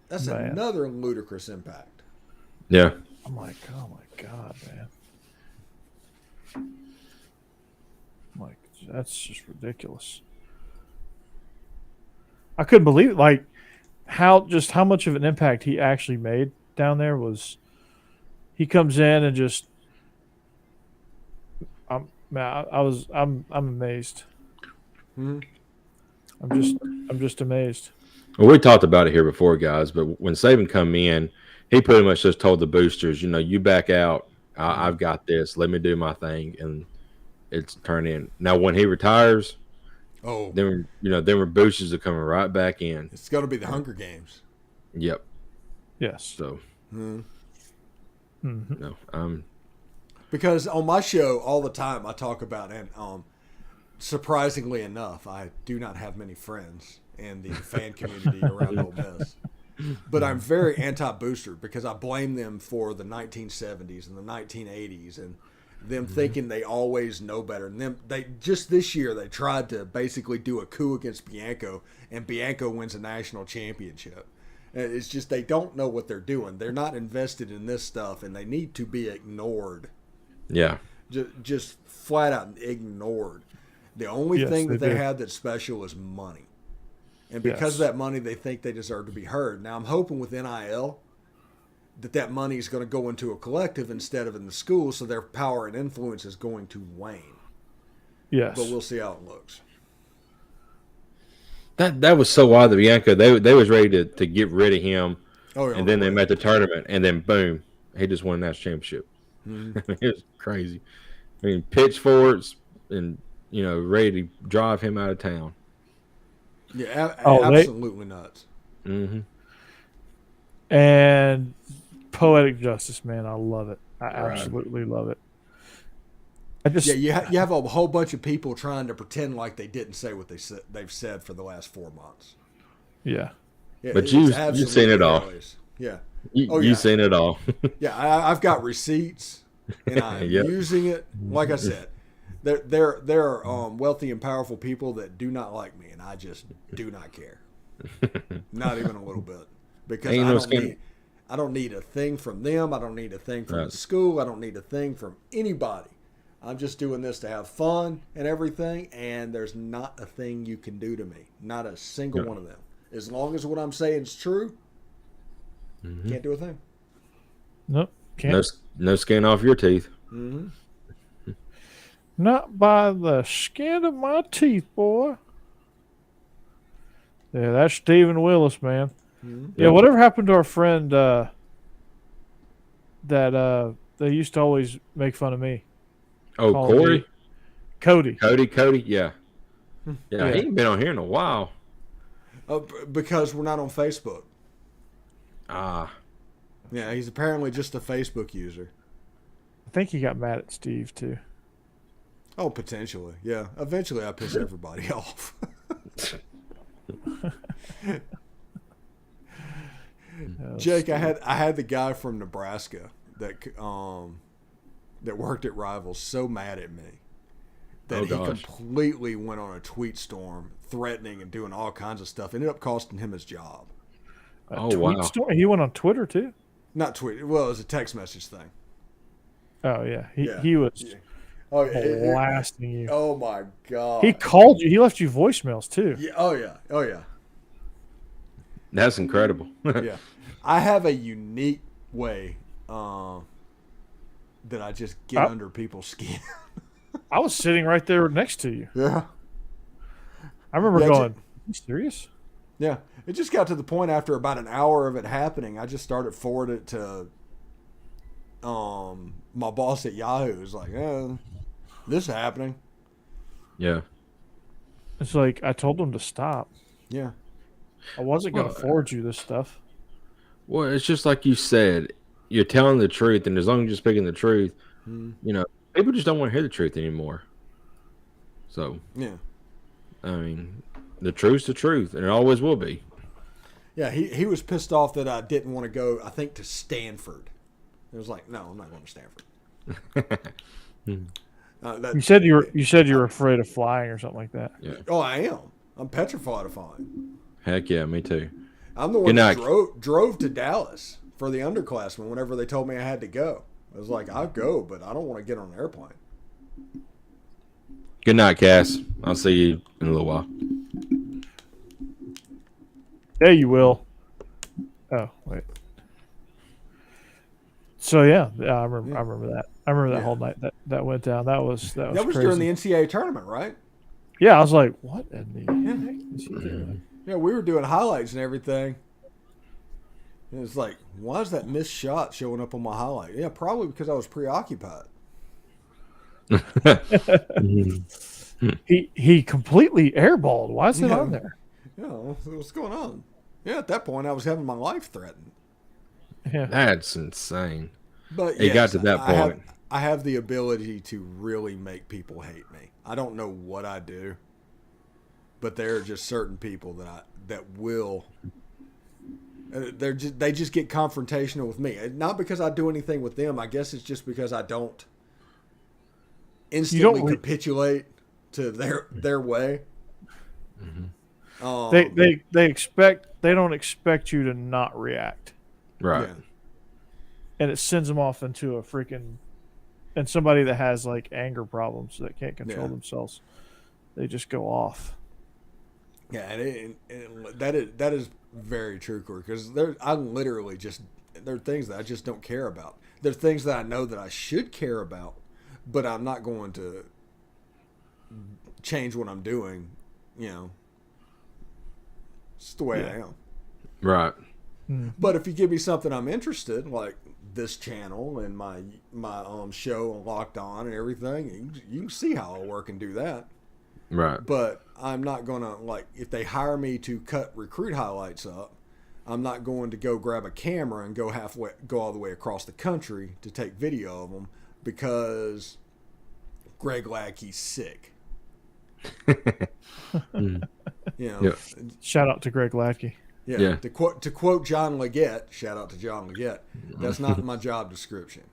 that's another ludicrous impact. Yeah. I'm like, oh my God, man. Like, that's just ridiculous. I couldn't believe it. Like, how much of an impact he actually made down there was. He comes in and just, I'm amazed. Mm-hmm. I'm just amazed. Well, we talked about it here before, guys. But when Saban come in, he pretty much just told the boosters, you back out. I've got this. Let me do my thing, and it's turned in. Now, when he retires, then boosters are coming right back in. It's going to be the Hunger Games. Yep. Yes. So. Mm-hmm. No. Because on my show all the time I talk about, and surprisingly enough, I do not have many friends in the fan community around Ole Miss. But I'm very anti-booster because I blame them for the 1970s and the 1980s and them thinking they always know better. And them, they just this year they tried to basically do a coup against Bianco, and Bianco wins a national championship. It's just they don't know what they're doing. They're not invested in this stuff, and they need to be ignored. Yeah. Just flat out ignored. The only thing that they have that's special is money. And because of that money, they think they deserve to be heard. Now, I'm hoping with NIL that money is going to go into a collective instead of in the school, so their power and influence is going to wane. Yes. But we'll see how it looks. That was so wild that Bianco, they was ready to get rid of him. And then they met the tournament, and then boom, he just won a national championship. Mm-hmm. I mean, it was crazy. I mean, pitchforks and ready to drive him out of town. Yeah, absolutely nuts. Mm-hmm. And poetic justice, man, I love it. I absolutely love it. You have a whole bunch of people trying to pretend like they didn't say what they've said for the last 4 months. Yeah, but you've seen it all. Yeah, you've seen it all. Yeah, I've got receipts, and I'm using it. Like I said, there are wealthy and powerful people that do not like me, and I just do not care, not even a little bit, because I don't need a thing from them. I don't need a thing from the school. I don't need a thing from anybody. I'm just doing this to have fun and everything, and there's not a thing you can do to me. Not a single one of them. As long as what I'm saying is true, can't do a thing. Nope, can't. No skin off your teeth. Mm-hmm. Not by the skin of my teeth, boy. Yeah, that's Stephen Willis, man. Mm-hmm. Yeah, whatever happened to our friend that they used to always make fun of me? Oh, Corey? Cody, yeah. Yeah, he ain't been on here in a while. Because we're not on Facebook. Ah. Yeah, he's apparently just a Facebook user. I think he got mad at Steve, too. Oh, potentially. Yeah. Eventually, I piss everybody off. Jake, I had the guy from Nebraska that worked at Rivals so mad at me that he completely went on a tweet storm, threatening and doing all kinds of stuff. Ended up costing him his job. Tweet storm? He went on Twitter too? Not tweet. Well, it was a text message thing. Oh yeah, he was blasting you. Oh my God! He called you. He left you voicemails too. Yeah. Oh yeah. That's incredible. Yeah, I have a unique way that I just get under people's skin. I was sitting right there next to you. Yeah. I remember going, are you serious? Yeah. It just got to the point after about an hour of it happening, I just started forwarding it to my boss at Yahoo. It was like, this is happening. Yeah. It's like, I told them to stop. Yeah. I wasn't going to forward you this stuff. Well, it's just like you said. You're telling the truth, and as long as you're speaking the truth, people just don't want to hear the truth anymore. So yeah, I mean, the truth's the truth, and it always will be. yeah. He was pissed off that I didn't want to go. I think to Stanford. It was like, no, I'm not going to Stanford. You said you were afraid of flying or something like that. Yeah. Oh, I am. I'm petrified of flying. Heck yeah, me too. I'm the one that drove to Dallas for the underclassmen whenever they told me I had to go. I was like, I'll go, but I don't want to get on an airplane. Good night, Cass. I'll see you in a little while. Yeah, you will. Oh, wait. So yeah, I remember that. I remember that whole night that went down. That was That was crazy. during the NCAA tournament, right? Yeah, I was like, what in the heck is he doing? Yeah, we were doing highlights and everything. And it's like, why is that missed shot showing up on my highlight? Yeah, probably because I was preoccupied. He completely airballed. Why is it on there? Yeah, what's going on? Yeah, at that point, I was having my life threatened. Yeah, That's insane. But It got to that point. I have the ability to really make people hate me. I don't know what I do, but there are just certain people that will. They just get confrontational with me. Not because I do anything with them. I guess it's just because I don't instantly capitulate to their way. They don't expect you to not react, Right. Yeah. and it sends them off into a freaking. And somebody that has like anger problems that can't control themselves, they just go off. Yeah, and that is very true, Corey. Because I literally there are things that I just don't care about. There are things that I know that I should care about, but I'm not going to change what I'm doing. You know, it's just the way I am. Right. But if you give me something I'm interested, like this channel and my show Locked On and everything, you can see how I work and do that. Right. But I'm not gonna, like, if they hire me to cut recruit highlights up, I'm not going to go grab a camera and go all the way across the country to take video of them because Greg Lackey's sick. You know, Yeah. Shout out to Greg Lackey. Yeah. To quote John Leggett, shout out to John Leggett. That's not my job description.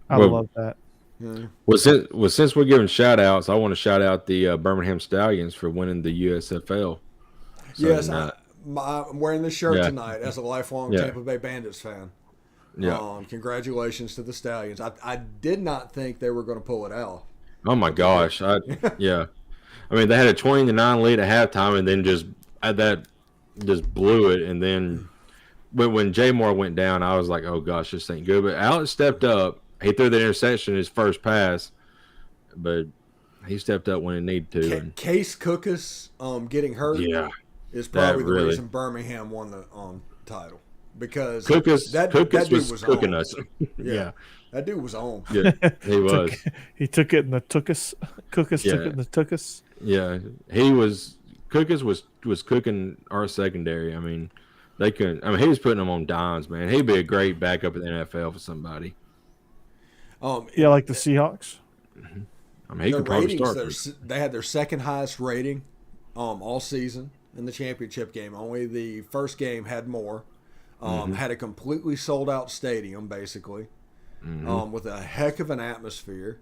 I love that. Yeah. Well, since we're giving shout outs, I want to shout out the Birmingham Stallions for winning the USFL. Yes, I'm wearing this shirt tonight as a lifelong Yeah. Tampa Bay Bandits fan. Yeah. Congratulations to the Stallions. I did not think they were going to pull it out. Oh my gosh. Yeah. I mean, they had a 20-9 lead at halftime, and then just blew it. And then when Jay Moore went down, I was like, "Oh gosh, this ain't good." But Alex stepped up. He threw the interception his first pass, but he stepped up when it needed to. Case Cookus getting hurt is probably the reason Birmingham won the title, because Cookus dude was cooking on. us. Yeah, that dude was on. Yeah, he was. He took it in the tookus. Cookus took it in the tookus. Yeah, he was. Cookus was cooking our secondary. I mean, they couldn't. I mean, he was putting them on dimes, man. He'd be a great backup in the NFL for somebody. Like the Seahawks. I mean, he could probably start. They had their second highest rating all season in the championship game. Only the first game had more. Had a completely sold out stadium, basically, with a heck of an atmosphere.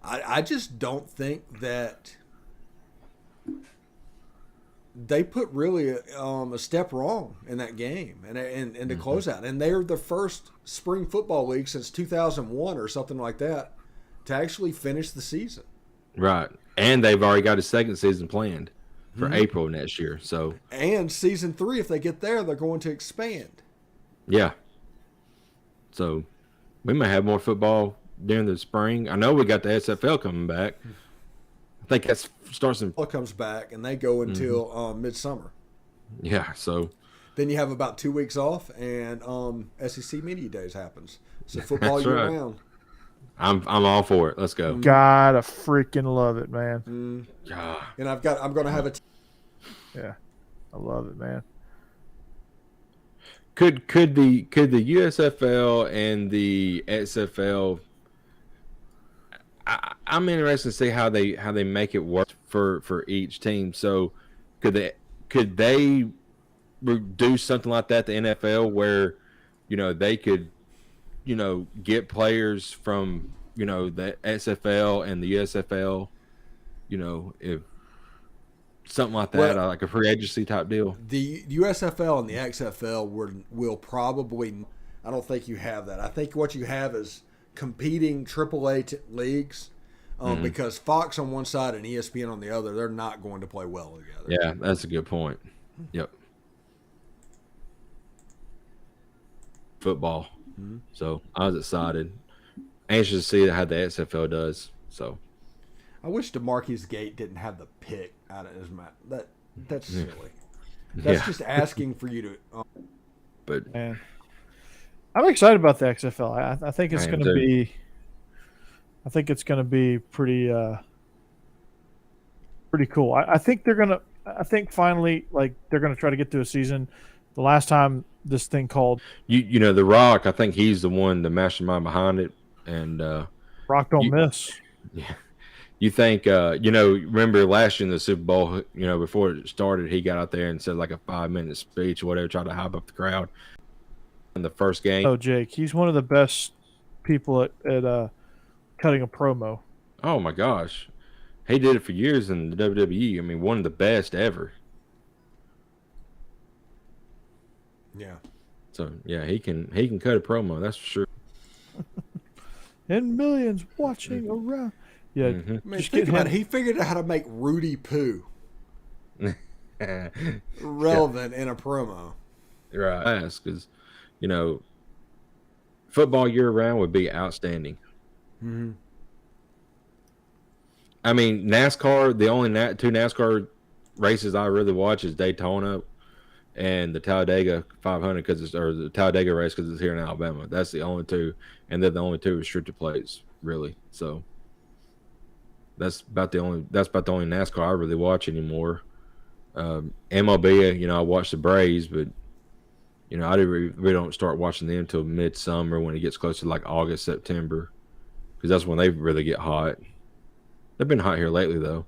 I just don't think that they put really a step wrong in that game and to close out. And they're the first spring football league since 2001 or something like that to actually finish the season. Right. And they've already got a second season planned for April next year. So and season 3, if they get there, they're going to expand. Yeah. So we may have more football during the spring. I know we got the SFL coming back. I think that starts in. It comes back and they go until midsummer. Yeah. So then you have about 2 weeks off, and SEC Media Days happens. So football year round. I'm all for it. Let's go. Gotta freaking love it, man. Yeah. And I'm going to have a. Yeah, I love it, man. Could the USFL and the XFL I'm interested to see how they make it work for each team. So could they do something like that the NFL where they could get players from the SFL and the USFL, if something like that, like a free agency type deal. The USFL and the XFL will probably. I don't think you have that. I think what you have is competing AAA leagues, because Fox on one side and ESPN on the other, they're not going to play well together. Yeah, that's a good point. Yep. Football. Mm-hmm. So I was excited, anxious to see how the XFL does. So I wish DeMarcus Gate didn't have the pick out of his mouth. That's silly. That's just asking for you to. But man, I'm excited about the XFL. I think it's going to be. I think it's going to be pretty cool. I think they're going to. I think finally, they're going to try to get to a season. The last time this thing called, The Rock, I think he's the one, the mastermind behind it, and Rock don't miss. Yeah, you think remember last year in the Super Bowl, before it started, he got out there and said like a 5-minute speech or whatever, tried to hype up the crowd in the first game. Oh, Jake, he's one of the best people at cutting a promo. Oh my gosh, he did it for years in the WWE. I mean, one of the best ever. Yeah. So yeah, he can cut a promo, that's for sure. And millions watching around. Yeah. I mean, think about it. He figured out how to make Rudy Poo relevant in a promo. Right. Because football year round would be outstanding. Mm-hmm. I mean, NASCAR. The only two NASCAR races I really watch is Daytona and the Talladega 500 or the Talladega race because it's here in Alabama. That's the only two, and they're the only two restricted plates, really. So that's about the only NASCAR I really watch anymore. MLB, I watch the Braves, but I really don't start watching them until midsummer when it gets close to like August, September, because that's when they really get hot. They've been hot here lately, though.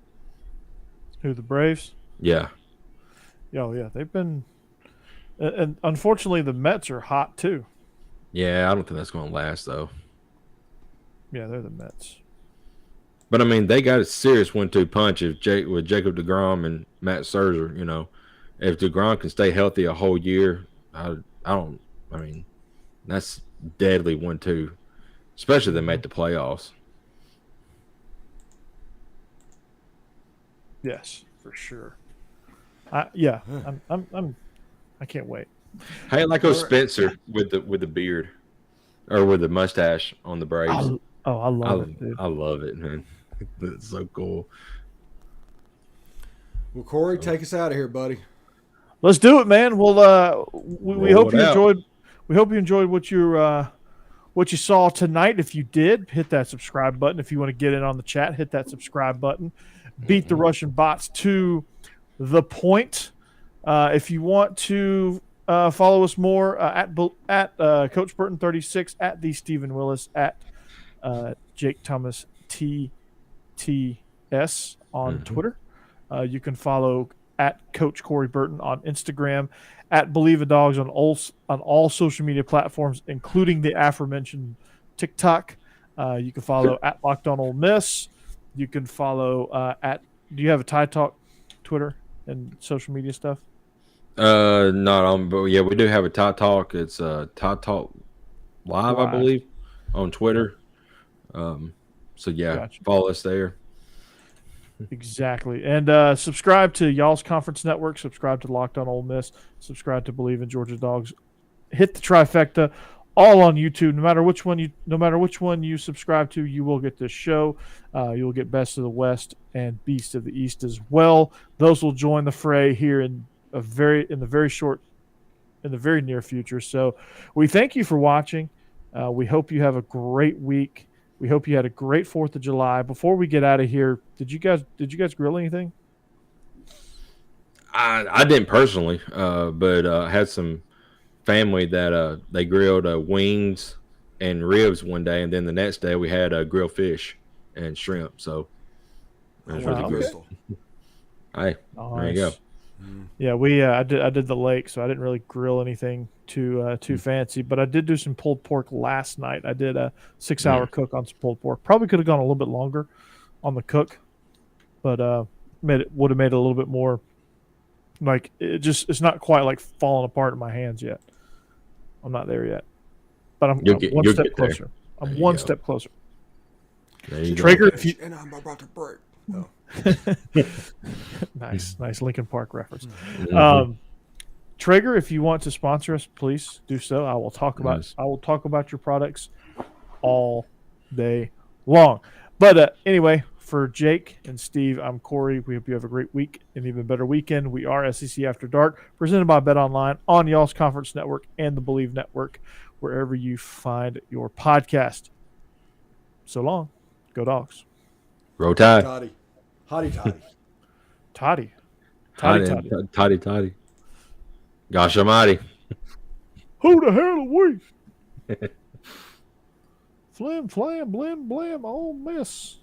Who, the Braves? Yeah. Oh yeah, they've been. And unfortunately, the Mets are hot too. Yeah, I don't think that's going to last though. Yeah, they're the Mets. But I mean, they got a serious 1-2 punch with Jacob deGrom and Matt Scherzer. If deGrom can stay healthy a whole year, I mean, that's deadly 1-2, especially if they make the playoffs. Yes, for sure. I can't wait. Hey, like Spencer with the beard or with the mustache on the Braves. I love it, dude. I love it, man. It's so cool. Well, Corey, take us out of here, buddy. Let's do it, man. Well, we hope you enjoyed. We hope you enjoyed what you saw tonight. If you did, hit that subscribe button. If you want to get in on the chat, hit that subscribe button. Beat the Russian bots to the point. If you want to follow us more at Coach Burton 36, at the Stephen Willis, at Jake Thomas TTS on Twitter. You can follow at Coach Corey Burton on Instagram, at Bleav In Dawgs on all social media platforms, including the aforementioned TikTok. You can follow at Locked On Ole Miss. You can follow do you have a Tide Talk Twitter and social media stuff? Not on, but yeah, we do have a Tide Talk. It's Tide Talk Live, I believe, on Twitter. So yeah, gotcha. Follow us there. Exactly. And subscribe to Y'all's Conference Network, subscribe to Locked On Ole Miss, subscribe to Bleav In Georgia Dawgs. Hit the trifecta, all on YouTube. No matter which one you subscribe to, you will get this show. You will get Best of the West and Beast of the East as well. Those will join the fray here in the very near future. So we thank you for watching. We hope you have a great week. We hope you had a great 4th of July. Before we get out of here, did you guys grill anything? I didn't personally, but I had some family that they grilled wings and ribs one day, and then the next day we had grilled fish. and shrimp. So it was Wow, really good. Crystal. Hey, there you go. Yeah, I did the lake, so I didn't really grill anything too fancy, but I did do some pulled pork last night. I did a 6-hour cook on some pulled pork. Probably could have gone a little bit longer on the cook, but would have made it a little bit more like it's not quite like falling apart in my hands yet. I'm not there yet, but I'm one step closer. I'm one step closer. Traeger, if you and I'm about to break. Oh. nice Linkin Park reference. Traeger, if you want to sponsor us, please do so. I will talk about your products all day long. But anyway, for Jake and Steve, I'm Corey. We hope you have a great week, an even better weekend. We are SEC After Dark, presented by Bet Online on y'all's Conference Network and the Bleav Network, wherever you find your podcast. So long. Go Dogs. Roll Tide. Toddy. Hotty toddy. Toddy. Gosh almighty. Who the hell are we? Flim, flam, blim, blam, Ole Miss.